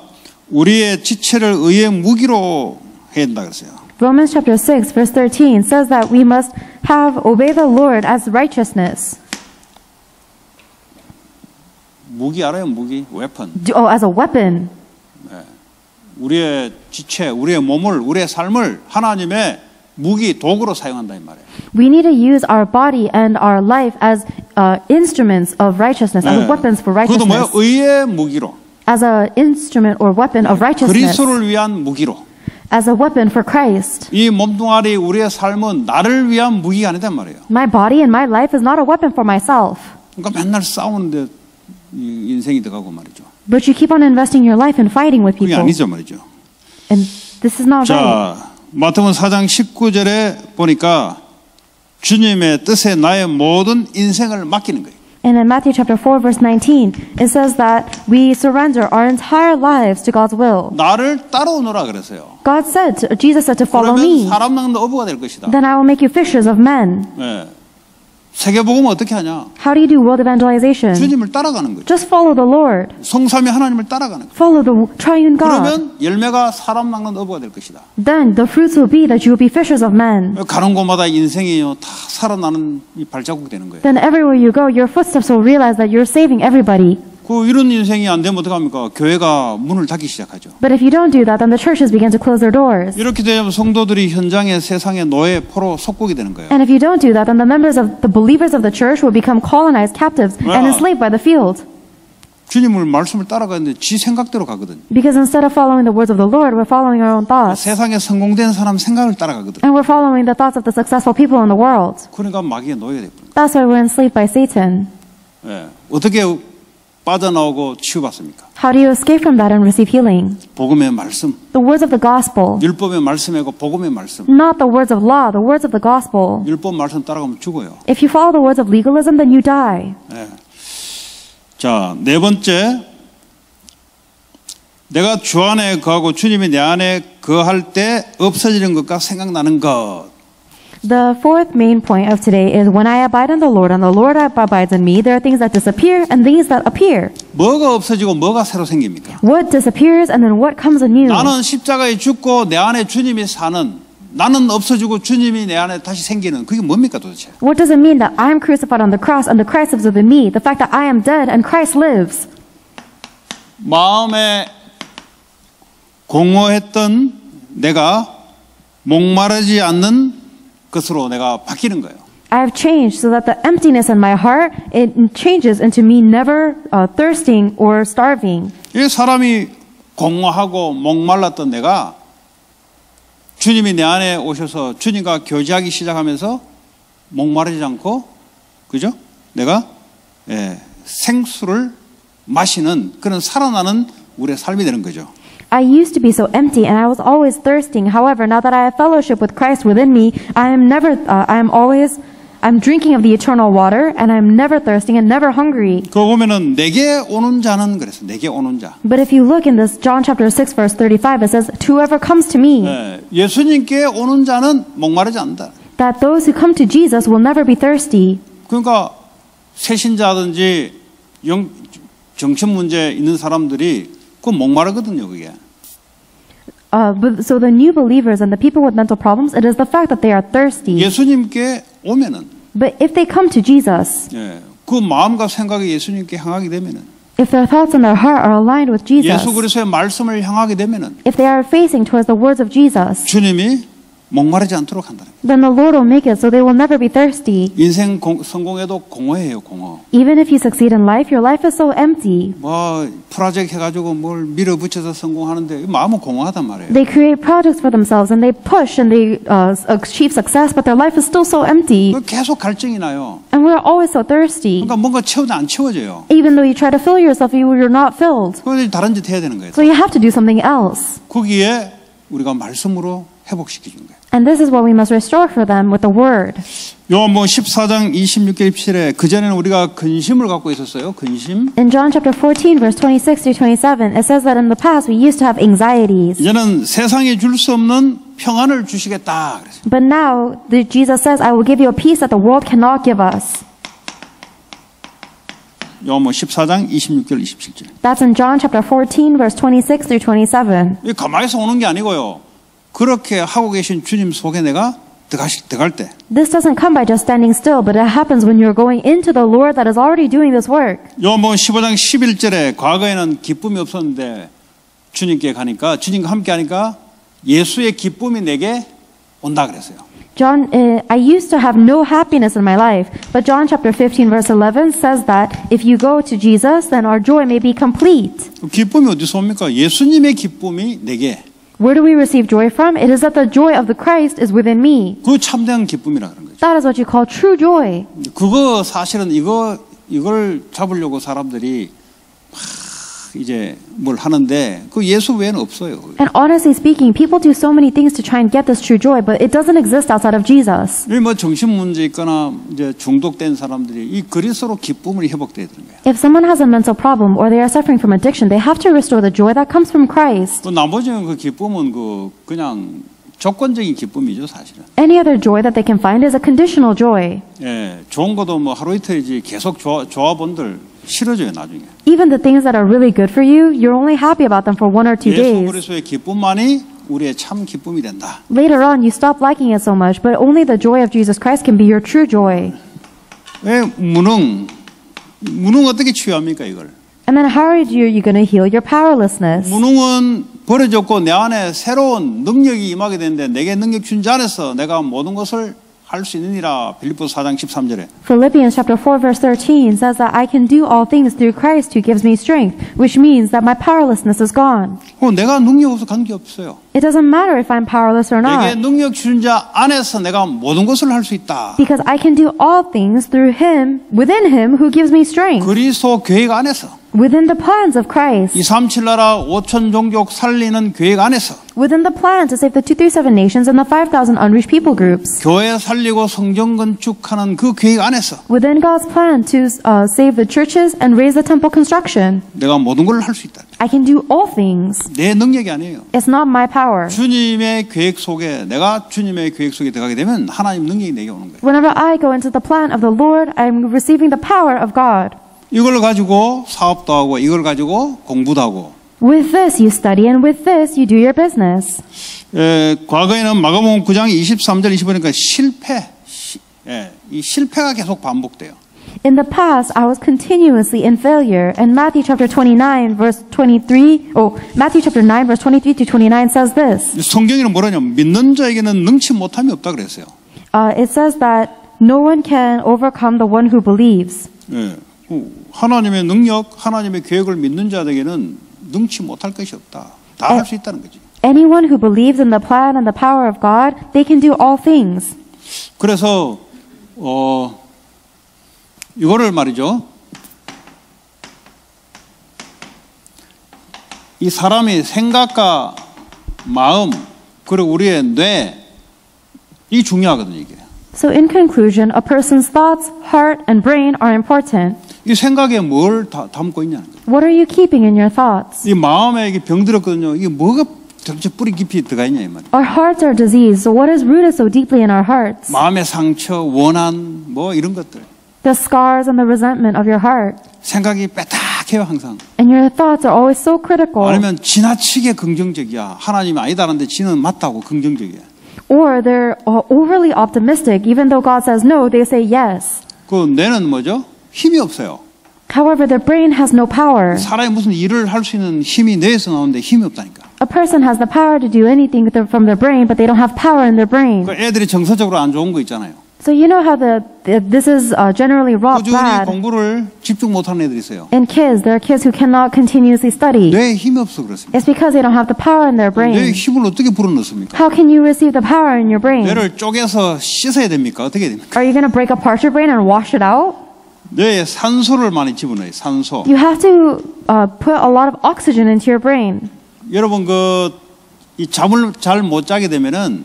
A: 우리의 지체를 의의 무기로 해야 된다 그랬어요.
B: Romans chapter 6 verse 13 says that we must obey the Lord as righteousness.
A: 무기 알아요? 무기, weapon.
B: As a weapon.
A: 우리의 지체, 우리의 몸을, 우리의 삶을 하나님의 무기, 도구로 사용한다 이 말이에요.
B: We need to use our body and our life as instruments of righteousness, as weapons for
A: 그것도 뭐예요?
B: righteousness.
A: 의의 무기로.
B: As an instrument or weapon of righteousness.
A: 그리스도를 위한 무기로.
B: As a weapon for Christ.
A: 이 몸뚱아리 우리의 삶은 나를 위한 무기가 아니단 말이에요.
B: My body and my life is not a weapon for myself.
A: 그러니까 맨날 싸우는데 인생이 들어가고 말이죠.
B: But you keep on investing your life in fighting with
A: 그게
B: people.
A: 아니죠 말이죠.
B: And this is not right.
A: 자, 마태복음 4장 19절에 보니까 주님의 뜻에 나의 모든 인생을 맡기는 거예요.
B: And in Matthew chapter 4 verse 19, it says that we surrender our entire lives to God's will.
A: 나를 따라오너라 그랬어요.
B: Jesus said to follow
A: 그러면
B: me.
A: 사람 낚는 어부가 될 것이다.
B: Then I will make you fishers of men.
A: 세계복음은 어떻게 하냐?
B: How do you do world evangelization?
A: 주님을 따라가는 거죠.
B: Just follow the Lord.
A: 성삼위 하나님을 따라가는 거죠.
B: Follow the triune God.
A: 그러면 열매가 사람 낚는 어부가 될 것이다.
B: Then the fruits will be that you will be fishers of men.
A: 가는 곳마다 인생이요 다 살아나는 이 발자국이 되는 거예요.
B: Then everywhere you go, your footsteps will realize that you're saving everybody.
A: 그 이런 인생이 안 되면 어떡합니까? 교회가 문을 닫기 시작하죠.
B: But if you don't do that, then the churches begin to close their doors.
A: 이렇게 되면 성도들이 현장의 세상의 노예 포로 속국이 되는 거예요.
B: And if you don't do that, then the members of the believers of the church will become colonized captives and enslaved by the field.
A: 주님을 말씀을 따라가는데 지 생각대로 가거든요.
B: Because instead of following the words of the Lord, we're following our own thoughts.
A: 세상에 성공된 사람 생각을 따라가거든요.
B: And we're following the thoughts of the successful people in the world.
A: 그러니까 마귀의 노예가 되는 거예요.
B: That's why we're enslaved by Satan.
A: 어떻게 빠져나오고 치유받습니까?
B: How do you escape from that and receive healing?
A: 복음의 말씀,
B: The words of the gospel.
A: 율법의 말씀이고 복음의 말씀.
B: Not the words of law, the words of the gospel.
A: 율법 말씀 따라가면 죽어요.
B: If you follow the words of legalism, then you die.
A: 자, 네 번째, 내가 주 안에 거하고 주님이 내 안에 거할 때 없어지는 것과 생각나는 것.
B: The fourth main point of today is when I abide in the Lord and the Lord abides in me, there are things that disappear and things that appear.
A: 뭐가 없어지고 뭐가 새로 생깁니까?
B: What disappears and then what comes anew?
A: 나는 십자가에 죽고 내 안에 주님이 사는, 나는 없어지고 주님이 내 안에 다시 생기는, 그게 뭡니까 도대체?
B: What does it mean that I am crucified on the cross and the Christ lives within me? The fact that I am dead and Christ lives.
A: 마음에 공허했던 내가 목마르지 않는 것으로 내가 바뀌는 거예요.
B: I have changed so that the emptiness in my heart, it changes into me never thirsting or starving.
A: 이 사람이 공허하고 목말랐던 내가 주님이 내 안에 오셔서 주님과 교제하기 시작하면서 목마르지 않고, 그죠? 내가 생수를 마시는 그런 살아나는 우리의 삶이 되는 거죠.
B: I used to be so empty and I was always thirsting. However, now that I have fellowship with Christ within me, I'm drinking of the eternal water and I'm never thirsting and never hungry.
A: 그거 보면은 내게 오는 자는 그랬어. 내게 오는 자.
B: But if you look in this John chapter 6 verse 35, it says, whoever comes to me,
A: 예수님께 오는 자는 목마르지 않는다.
B: that those who come to Jesus will never be thirsty.
A: 그러니까 새신자든지 정신 문제 있는 사람들이 그 목마르거든요, 그게.
B: So the new believers and the people with mental problems, it is the fact that they are thirsty.
A: 예수님께 오면은
B: But if they come to Jesus,
A: 그 마음과 생각이 예수님께 향하게 되면은,
B: if their thoughts and their heart are aligned with Jesus,
A: 예수 그리스도의 말씀을 향하게 되면은
B: if they are facing towards the words of Jesus,
A: 주님이 목마르지 않도록 한다는 거예요.
B: then the Lord will make it so they will never be thirsty.
A: 인생 성공해도 공허해요, 공허.
B: Even if you succeed in life, your life is so empty.
A: 뭐 프로젝트 해가지고 뭘 밀어붙여서 성공하는데 마음은 공허하단 말이에요.
B: They create projects for themselves and they push and they achieve success, but their life is still so empty.
A: 계속 갈증이 나요.
B: And we're always so thirsty.
A: 그러니까 뭔가 채우도 안 채워져요.
B: Even though you try to fill yourself, you're not filled.
A: 그래서 다른 짓 해야 되는 거예요.
B: So you have to do something else.
A: 거기에 우리가 말씀으로 회복시켜 주는 거예요.
B: And this is what we must restore for them with the word.
A: 요한복음 14장 26절 27에 그전에는 우리가 근심을 갖고 있었어요. 근심.
B: In John chapter 14, verse 26 through 27, it says that in the past we used to have anxieties.
A: 이제는 세상에 줄 수 없는 평안을 주시겠다. 그랬어요.
B: But now Jesus says, I will give you a peace that the world cannot give us.
A: 요한복음 14장 26절 27절.
B: That's in John chapter 14, verse 26 through 27.
A: 이 가만히서 오는 게 아니고요. 그렇게 하고 계신 주님 속에 내가 들어갈 때.
B: This doesn't come by just standing still, but it happens when you're going into the Lord that is already doing this work.
A: 요한복음 15장 11절에 과거에는 기쁨이 없었는데 주님께 가니까 주님과 함께 하니까 예수의 기쁨이 내게 온다 그랬어요.
B: John, I used to have no happiness in my life, but John chapter 15 verse 11 says that if you go to Jesus, then our joy may be complete.
A: 기쁨이 어디서 옵니까? 예수님의 기쁨이 내게.
B: Where do we receive joy from? It is that the joy of the Christ is within me.
A: 그 참된 기쁨이라 그런 거죠.
B: That is what you call true joy.
A: 그거 사실은 이걸 잡으려고 사람들이 막 이제 뭘 하는데 그 예수 외에는 없어요.
B: And honestly speaking, people do so many things to try and get this true joy, but it doesn't exist outside of Jesus.
A: 뭐 정신 문제 있거나 이제 중독된 사람들이 이 그리스도로 기쁨을 회복돼야 되는 거예요.
B: If someone has a mental problem or they are suffering from addiction, they have to restore the joy that comes from Christ.
A: 또 나머지는 그 기쁨은 그냥 조건적인 기쁨이죠, 사실은.
B: Any other joy that they can find is a conditional joy.
A: 예, 좋은 것도 뭐 하루 이틀이지 계속 좋아본들 싫어져요, 나중에.
B: Even the things that are really good for you, you're only happy about them for 1 or 2
A: 예수
B: days.
A: 그리스도의 기쁨만이 우리의 참 기쁨이 된다.
B: Later on, you stop liking it so much, but only the joy of Jesus Christ can be your true joy.
A: 왜 무능 어떻게 치유합니까, 이걸?
B: And then how are you going to heal your powerlessness?
A: 무능은 버려졌고 내 안에 새로운 능력이 임하게 되는데 내게 능력 준 자 안에서 내가 모든 것을 할 수 있느니라. 빌립보서 4장 13절에.
B: Philippians chapter 4 verse 13 says that I can do all things through Christ who gives me strength, which means that my powerlessness is gone.
A: 내가 능력 없어 관계없어요.
B: It doesn't matter if I'm powerless or
A: 내게
B: not,
A: 능력 준 자 안에서 내가 모든 것을 할 수 있다.
B: because I can do all things through Him, within Him who gives me strength,
A: 그리스도 계획 안에서
B: within the plans of Christ,
A: 237 나라 5천 종족 살리는 계획 안에서
B: within the plan to save the 237 nations and the 5,000 unreached people groups,
A: 교회 살리고 성전 건축하는 그 계획 안에서
B: within God's plan to save the churches and raise the temple construction.
A: 내가 모든 걸 할 수 있다.
B: I can do all things.
A: 내 능력이 아니에요.
B: It's not my power.
A: 주님의 계획 속에 내가 주님의 계획 속에 들어가게 되면 하나님 능력이 내게 오는 거예요.
B: Whenever I go into the plan of the Lord, I'm receiving the power of God.
A: 이걸 가지고 사업도 하고 이걸 가지고 공부도 하고.
B: With this you study and with this you do your business.
A: 과거에는 마가복음 9장 23절 25절이니까 이 실패가 계속 반복돼요.
B: In the past, I was continuously in failure. And Matthew chapter 29 verse 23, Matthew chapter 9 verse 23 to 29 says this.
A: 성경에는 뭐라냐면 믿는 자에게는 능치 못함이 없다 그랬어요.
B: It says that no one can overcome the one who believes.
A: 하나님의 능력, 하나님의 계획을 믿는 자에게는 능치 못할 것이 없다. 다 할 수 있다는 거지.
B: Anyone who believes in the plan and the power of God, they can do all things.
A: 그래서 이거를 말이죠. 이 사람이 생각과 마음 그리고 우리의 뇌 이 중요하거든요, 이게.
B: So in conclusion, a person's thoughts, heart, and brain are important.
A: 이 생각에 뭘 담고 있냐는 거예요.
B: What are you keeping in your thoughts?
A: 이 마음에 이게 병들었거든요. 이게 뭐가 도대체 뿌리 깊이 들어가 있냐 이 말이에요.
B: Our hearts are diseased, so what is rooted so deeply in our hearts?
A: 마음의 상처, 원한 뭐 이런 것들.
B: The scars and the resentment of your heart.
A: 생각이 빼딱해요 항상.
B: And your thoughts are always so critical.
A: 아니면 지나치게 긍정적이야. 하나님이 아니다라는데 지는 맞다고 긍정적이야.
B: Or they're overly optimistic. Even though God says no, they say yes.
A: 그 뇌는 뭐죠? 힘이 없어요.
B: However, their brain has no power.
A: 사람이 무슨 일을 할 수 있는 힘이 뇌에서 나오는데 힘이 없다니까.
B: A person has the power to do anything from their brain, but they don't have power in their brain.
A: 그 애들이 정서적으로 안 좋은 거 있잖아요.
B: So you know how this is generally
A: 꾸준히
B: bad.
A: 공부를 집중 못하는 애들이 있어요.
B: In kids, there are kids who cannot continuously study.
A: 뇌에 힘이 없어 그렇습니다.
B: It's because they don't have the power in their
A: 뇌에
B: brain.
A: 힘을 어떻게 불어넣습니까?
B: How can you receive the power in your brain?
A: 뇌를 쪼개서 씻어야 됩니까? 어떻게 해야 됩니까?
B: Are you going to break apart your brain and wash it out?
A: 뇌에 산소를 많이 집어넣어요. 산소.
B: You have to put a lot of oxygen into your brain.
A: 여러분 이 잠을 잘 못 자게 되면은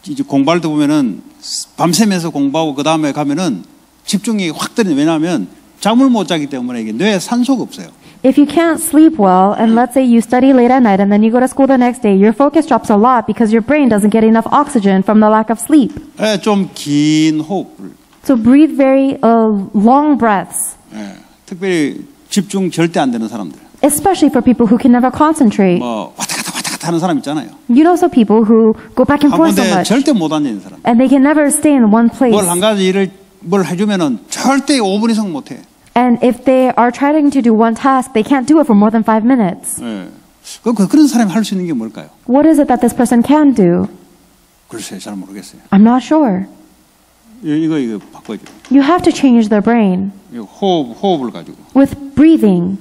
A: 이제 공부할 때 보면은 밤새면서 공부하고 그 다음에 가면은 집중이 확 떨어져. 왜냐하면 잠을 못 자기 때문에 이게 뇌에 산소가 없어요.
B: If you can't sleep well, and let's say you study late at night and then you go to school the next day, your focus drops a lot because your brain doesn't get enough oxygen from the lack of sleep.
A: 좀 긴 호흡을.
B: So breathe very long breaths,
A: 특별히 집중 절대 안 되는 사람들.
B: especially for people who can never concentrate.
A: 왔다 갔다 하는 사람 있잖아요.
B: You know some people who go back and
A: 한
B: forth so
A: 군데
B: much,
A: 절대 못 앉는 사람.
B: and they can never stay in one place.
A: 뭘 한 가지 일을 뭘 해주면은 절대 5분 이상 못 해.
B: And if they are trying to do one task, they can't do it for more than 5 minutes.
A: 그런 사람이 할 수 있는 게 뭘까요?
B: What is it that this person can do?
A: 글쎄 잘 모르겠어요.
B: I'm not sure.
A: 이거 바꿔줘.
B: You have to change their brain
A: 호흡을 가지고.
B: with breathing.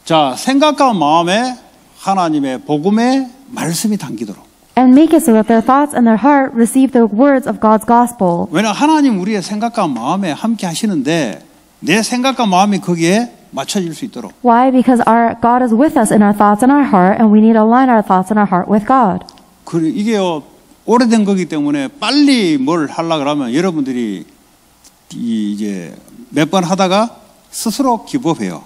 A: 자, 생각과 마음에 하나님의 복음의 말씀이 담기도록.
B: And make it so that their thoughts and their heart receive the words of God's gospel.
A: 왜냐 하나님 우리의 생각과 마음에 함께 하시는데 내 생각과 마음이 거기에 맞춰질 수 있도록.
B: Why? Because our God is with us in our thoughts and our heart, and we need to align our thoughts and our heart with God.
A: 이게요 오래된 거기 때문에 빨리 뭘 하려 그러면 여러분들이 이제 몇 번 하다가 스스로 기법해요.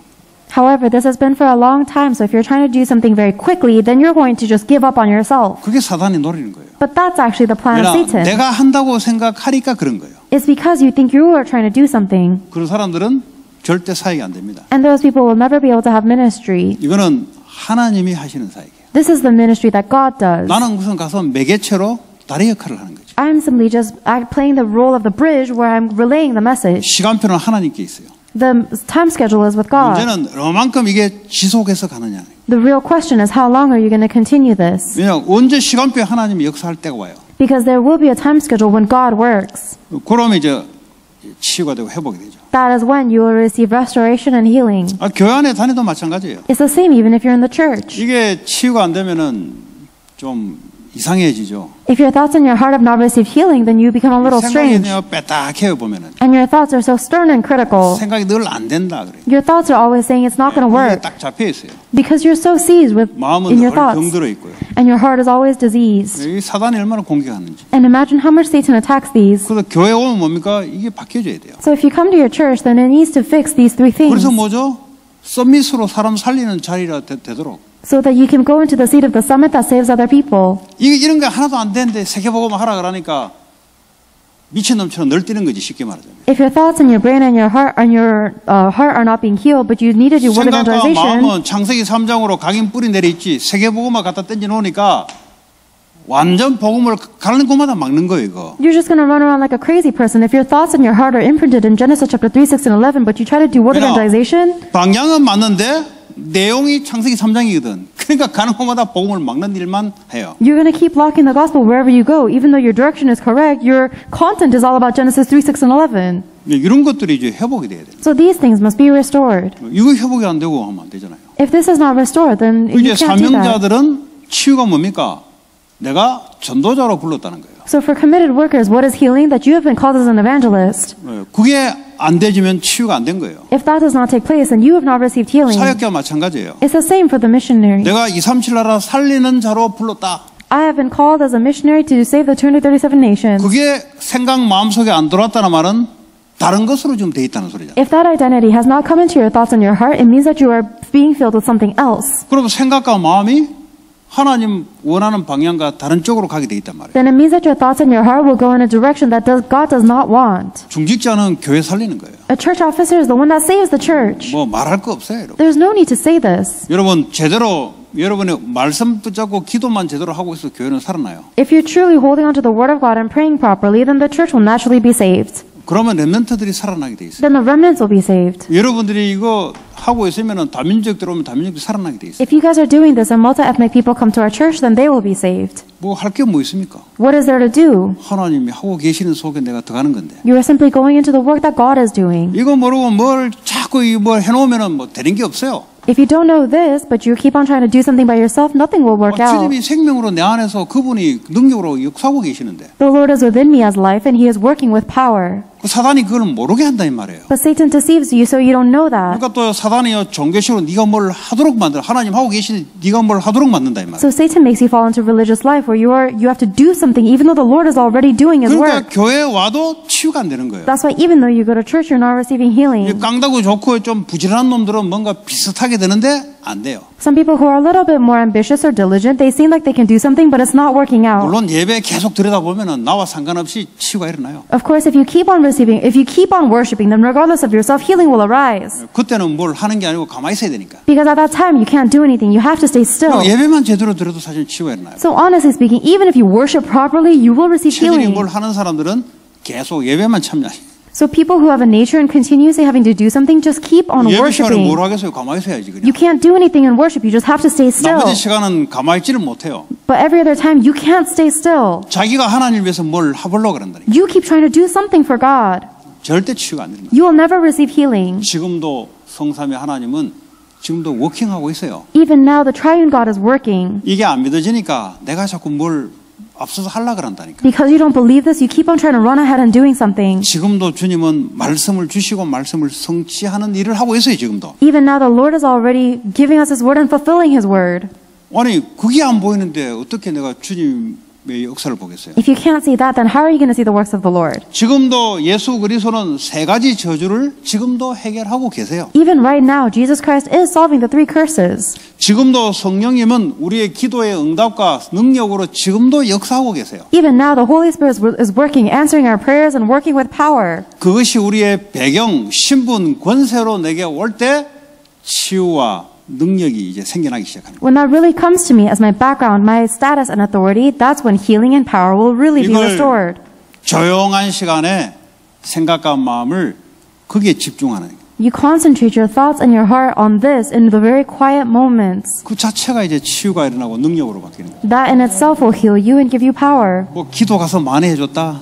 B: However, this has been for a long time, so if you're trying to do something very quickly, then you're going to just give up on yourself.
A: 그게 사단이 노리는 거예요.
B: But that's actually the plan of
A: 왜냐
B: Satan.
A: 내가 한다고 생각하니까 그런 거예요.
B: It's because you think you are trying to do something.
A: 그런 사람들은 절대 사역이 안 됩니다.
B: And those people will never be able to have ministry.
A: 이거는 하나님이 하시는 사역이에요.
B: This is the ministry that God does.
A: 나는 우선 가서 매개체로 다리 역할을 하는 거죠.
B: I'm simply just playing the role of the bridge where I'm relaying the message.
A: 시간표는 하나님께 있어요.
B: The time schedule is with God.
A: 문제는 얼마만큼 이게 지속해서 가느냐.
B: The real question is how long are you going to continue this?
A: 왜냐 언제 시간표에 하나님이 역사할 때가 와요.
B: Because there will be a time schedule when God works.
A: 그러면 이제 치유가 되고 회복이 되죠.
B: That is when you will receive restoration and healing.
A: 교회 안에 다니도 마찬가지예요.
B: It's the same even if you're in the church.
A: 이게 치유가 안 되면은 좀 이상해지죠.
B: If your thoughts and your heart have not received healing, then you become a little
A: 생각이
B: strange.
A: 그냥 빼딱해요 보면은.
B: And your thoughts are so stern and critical.
A: 생각이 늘 안 된다 그래요.
B: Your thoughts are always saying it's not going to
A: 이게
B: work.
A: 딱 잡혀 있어요.
B: Because you're so seized with
A: 마음은
B: in your
A: 늘
B: thoughts.
A: 병들어 있고요.
B: And your heart is always diseased.
A: 이 사단이 얼마나 공격하는지.
B: And imagine how much Satan attacks these.
A: 그래서 교회 오면 뭡니까? 이게 바뀌어져야 돼요.
B: So if you come to your church, then it needs to fix these three things.
A: 그래서 뭐죠? 서밋으로 사람 살리는 자리라 되도록.
B: So that you can go into the seat of the summit that saves other people.
A: 이런 게 하나도 안 되는데 세계복음 하라 그러니까 미친놈처럼 널뛰는 거지 쉽게 말하자면.
B: If your thoughts and your brain and your heart are not being healed, but you need to do word
A: 생각과
B: evangelization.
A: 마음은 창세기 3장으로 각인 뿌리 내려있지 세계복음만 갖다 던져 놓으니까 완전 복음을 가는 곳마다 막는 거예요 이거.
B: You're just going to run around like a crazy person. If your thoughts and your heart are imprinted in Genesis chapter 3, 6, and 11, but you try to do word evangelization,
A: 방향은 맞는데 내용이 창세기 3장이거든. 그러니까 가는 곳마다 복음을 막는 일만 해요.
B: you're going to keep blocking the gospel wherever you go. Even though your direction is correct, your content is all about Genesis 3, 6, and 11.
A: 이런 것들이 이제 회복이 돼야 돼요.
B: So these things must be restored.
A: 이거 회복이 안 되고 하면 안 되잖아요.
B: If this is not restored, then
A: 이제
B: you can't do that.
A: 사명자들은 치유가 뭡니까? 내가 전도자로 불렀다는 거예요.
B: So for committed workers, what is healing? That you have been called as an evangelist.
A: 그게 안 되지면 치유가 안 된 거예요.
B: If that does not take place, then you have not received healing.
A: 사역자와 마찬가지예요.
B: It's the same for the missionary.
A: 내가 237 나라 살리는 자로 불렀다.
B: I have been called as a missionary to save the 237 nations.
A: 그게 생각 마음속에 안 들어왔다는 말은 다른 것으로 좀 돼 있다는 소리죠.
B: If that identity has not come into your thoughts and your heart, it means that you are being filled with something else.
A: 그럼 생각과 마음이 하나님 원하는 방향과 다른 쪽으로 가게 돼 있단 말이에요.
B: Then it means that your thoughts and your heart will go in a direction that God does not want.
A: 중직자는 교회 살리는 거예요.
B: A church officer is the one that saves the church.
A: 뭐 말할 거 없어요, 여러분.
B: There's no need to say this.
A: 여러분 제대로 여러분의 말씀 붙잡고 기도만 제대로 하고 있어 교회는 살아나요.
B: If you're truly holding on to the word of God and praying properly, then the church will naturally be saved.
A: 그러면 렘넌트들이 살아나게 돼 있어요.
B: then the remnants will be saved.
A: 여러분들이 이거 하고 있으면은 다민족 들어오면 다민족이 살아나게 돼 있어요.
B: If you guys are doing this and multi-ethnic people come to our church, then they will be saved.
A: 뭐 할 게 뭐 있습니까?
B: What is there to do?
A: 하나님이 하고 계시는 속에 내가 들어가는 건데.
B: You are simply going into the work that God is doing.
A: 이거 모르고 뭘 자꾸 뭘 해놓으면은 뭐 되는 게 없어요.
B: If you don't know this, but you keep on trying to do something by yourself, nothing will work out.
A: 주님이 생명으로 내 안에서 그분이 능력으로 역사하고 계시는데
B: The Lord is within me as life, and He is working with power.
A: 그 사단이 그걸 모르게 한다 이 말이에요.
B: But Satan deceives you, so you don't know that.
A: 그러니까 또 사단이요 종교식으로 네가 뭘 하도록 만들어 하나님 하고 계시니 네가 뭘 하도록 만든다 이 말이에요.
B: So Satan makes you fall into religious life where you have to do something even though the Lord is already doing His
A: 그러니까
B: work.
A: 교회 와도 치유가 안 되는 거예요.
B: That's why even though you go to church, you're not receiving healing.
A: 깡다구 좋고 좀 부지런한 놈들은 뭔가 비슷하게 되는데 안 돼요.
B: Some people who are a little bit more ambitious or diligent, they seem like they can do something, but it's not working out.
A: 물론 예배 계속 들여다보면은 나와 상관없이 치유가 일어나요.
B: Of course, if you keep on worshiping, then regardless of yourself, healing will arise.
A: 그때는 뭘 하는 게 아니고 가만히 있어야 되니까.
B: Because at that time, you can't do anything. You have to stay still.
A: 예배만 제대로 들어도 사실 치유가 일어나요.
B: So honestly speaking, even if you worship properly, you will receive
A: 체질이
B: healing.
A: 뭘 하는 사람들은 계속 예배만 참여해요.
B: So people who have a nature and continuously having to do something, just keep on
A: 예배 시간에
B: worshiping.
A: 뭘 하겠어요? 가만히 있어야지 그냥.
B: You can't do anything in worship. You just have to stay still.
A: 나머지 시간은 가만히 있지를 못해요.
B: But every other time, you can't stay still.
A: 자기가 하나님을 위해서 뭘 해보려고 그런다니까.
B: You keep trying to do something for God.
A: 절대 치유가 안 됩니다.
B: You will never receive healing.
A: 지금도 성삼위 하나님은 지금도 워킹하고 있어요.
B: Even now, the triune God is working.
A: 이게 안 믿어지니까 내가 자꾸 뭘 앞서서 하려고 그런다니까.
B: Because you don't believe this, you keep on trying to run ahead and doing something.
A: 지금도 주님은 말씀을 주시고 말씀을 성취하는 일을 하고 있어요. 지금도.
B: Even now, the Lord is already giving us His word and fulfilling His word.
A: 아니 그게 안 보이는데 어떻게 내가 주님의 역사를 보겠어요?
B: If you can't see that, then how are you going to see the works of the Lord?
A: 지금도 예수 그리스도는 세 가지 저주를 지금도 해결하고 계세요.
B: Even right now, Jesus Christ is solving the 3 curses.
A: 지금도 성령님은 우리의 기도의 응답과 능력으로 지금도 역사하고 계세요.
B: Even now, the Holy Spirit is working, answering our prayers and working with power.
A: 그것이 우리의 배경, 신분, 권세로 내게 올 때 치유와 능력이 이제 생겨나기 시작합니다.
B: When that really comes to me as my background, my status and authority, that's when healing and power will really be restored.
A: 조용한 시간에 생각과 마음을 거기에 집중하는 거예요.
B: You concentrate your thoughts and your heart on this in the very quiet moments.
A: 그 자체가 이제 치유가 일어나고 능력으로 바뀌는 거예요.
B: That in itself will heal you and give you power.
A: 뭐 기도 가서 많이 해줬다.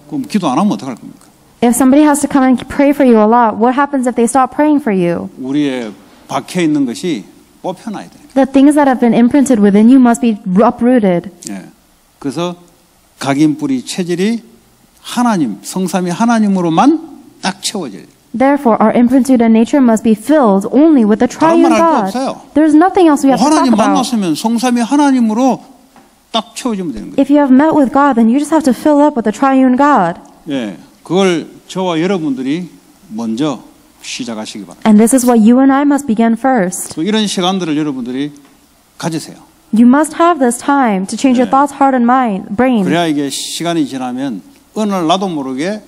A: 그럼 기도 안 하면 어떡할 겁니까?
B: If somebody has to come and pray for you a lot, what happens if they stop praying for you?
A: 우리의 박혀 있는 것이 뽑혀놔야 돼요.
B: The things that have been imprinted within you must be uprooted.
A: 예. 그래서 각인 뿌리 체질이 하나님, 성삼위 하나님으로만 딱 채워져요.
B: Therefore, our imprinted nature must be filled only with the
A: 다른
B: triune
A: 말 할 거
B: God.
A: 없어요.
B: There's nothing else we have to talk
A: 하나님
B: about.
A: 만났으면 성삼위 하나님으로 딱 채워지면 되는 거예요.
B: If you have met with God, then you just have to fill up with the triune God.
A: 예, 그걸 저와 여러분들이 먼저 시작하시기 바랍니다.
B: And this is what you and I must begin first.
A: 이런 시간들을 여러분들이 가지세요.
B: You must have this time to change your thoughts, heart, and brain.
A: 그래야 이게 시간이 지나면 어느 날 나도 모르게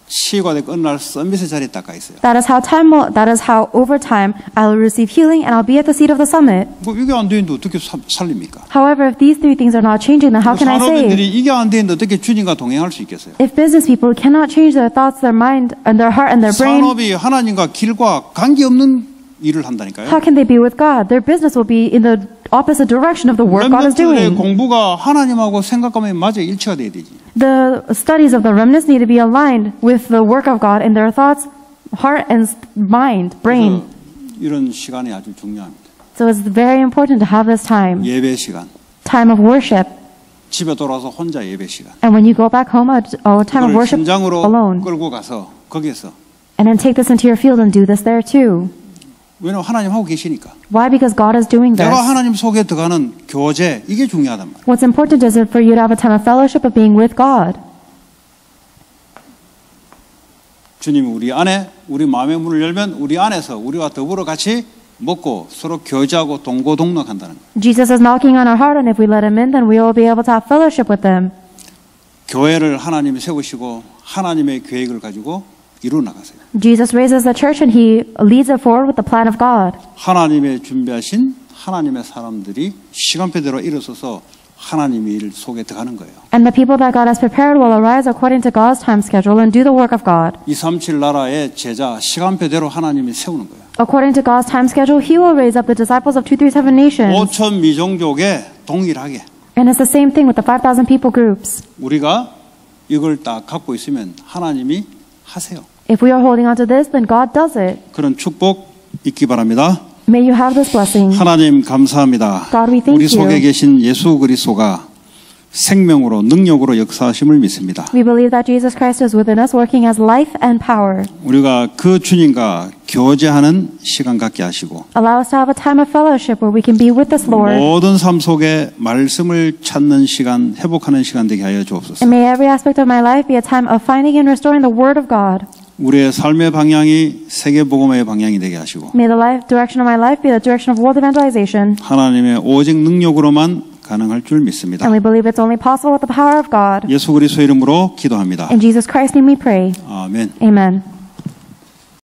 A: 치유가 되고 어느 날 서밋의 자리에 딱 가 있어요.
B: That is how over time I'll receive healing and I'll be at the seat of the summit.
A: 뭐 이게 안 되는데 어떻게 살립니까?
B: However, if these 3 things are not changing, then how can I
A: 산업인들이
B: save?
A: 이게 안 되는데 어떻게 주님과 동행할 수 있겠어요?
B: If business people cannot change their thoughts, their mind, and their heart and their brain,
A: 산업이 하나님과 길과 관계없는 일을 한다니까요.
B: how can they be with God? Their business will be in the opposite direction of the work God is
A: 렘넌트들의
B: doing.
A: 공부가 하나님하고 생각감에 맞아 일치가 돼야 되지.
B: The studies of the remnants need to be aligned with the work of God in their thoughts, heart, and mind, brain.
A: 이런 시간이 아주 중요합니다.
B: So it's very important to have this time
A: 예배 시간.
B: of worship.
A: 집에 돌아서 혼자 예배 시간.
B: And when you go back home, a time
A: 그걸
B: of worship
A: 현장으로
B: alone.
A: 끌고 가서 거기에서.
B: And then take this into your field and do this there too.
A: 왜냐면 하나님 하고 계시니까.
B: Why? Because God is doing this.
A: 내가 하나님 속에 들어가는 교제 이게 중요하단 말이에요.
B: What's important is for you to have a time of fellowship of being with God.
A: 주님이 우리 안에 우리 마음의 문을 열면 우리 안에서 우리와 더불어 같이 먹고 서로 교제하고 동고동락한다는 거예요.
B: Jesus is knocking on our heart, and if we let Him in, then we will be able to have fellowship with Him.
A: 교회를 하나님이 세우시고 하나님의 계획을 가지고 이루어 나가세요.
B: Jesus raises the church and He leads it forward with the plan of God.
A: 하나님의 준비하신 하나님의 사람들이 시간표대로 일어서서 하나님의 일 속에 들어가는 거예요.
B: And the people that God has prepared will arise according to God's time schedule and do the work of God.
A: 237 나라의 제자 시간표대로 하나님이 세우는 거예요.
B: According to God's time schedule, He will raise up the disciples of 237 nations.
A: 5천 미종족에 동일하게
B: And it's the same thing with the 5,000 people groups.
A: 우리가 이걸 딱 갖고 있으면 하나님이 하세요.
B: If we are holding on to this, then God does it.
A: 그런 축복 있기 바랍니다.
B: May you have this blessing.
A: 하나님 감사합니다.
B: God, we thank
A: 우리 속에
B: you.
A: 계신 예수 그리스도가 생명으로 능력으로 역사하심을 믿습니다.
B: We believe that Jesus Christ is within us, working as life and power.
A: 우리가 그 주님과 교제하는 시간 갖게 하시고
B: Allow us to have a time of fellowship where we can be with this Lord.
A: 모든 삶 속에 말씀을 찾는 시간, 회복하는 시간 되게 하여 주옵소서.
B: And may every aspect of my life be a time of finding and restoring the Word of God.
A: 우리의 삶의 방향이 세계복음의 방향이 되게 하시고
B: May the direction of my life be the direction of world evangelization.
A: 하나님의 오직 능력으로만 가능할 줄 믿습니다.
B: And we believe it's only possible with the power of God.
A: 예수 그리스도 이름으로 기도합니다.
B: In Jesus Christ's name we pray.
A: 아멘.
B: Amen.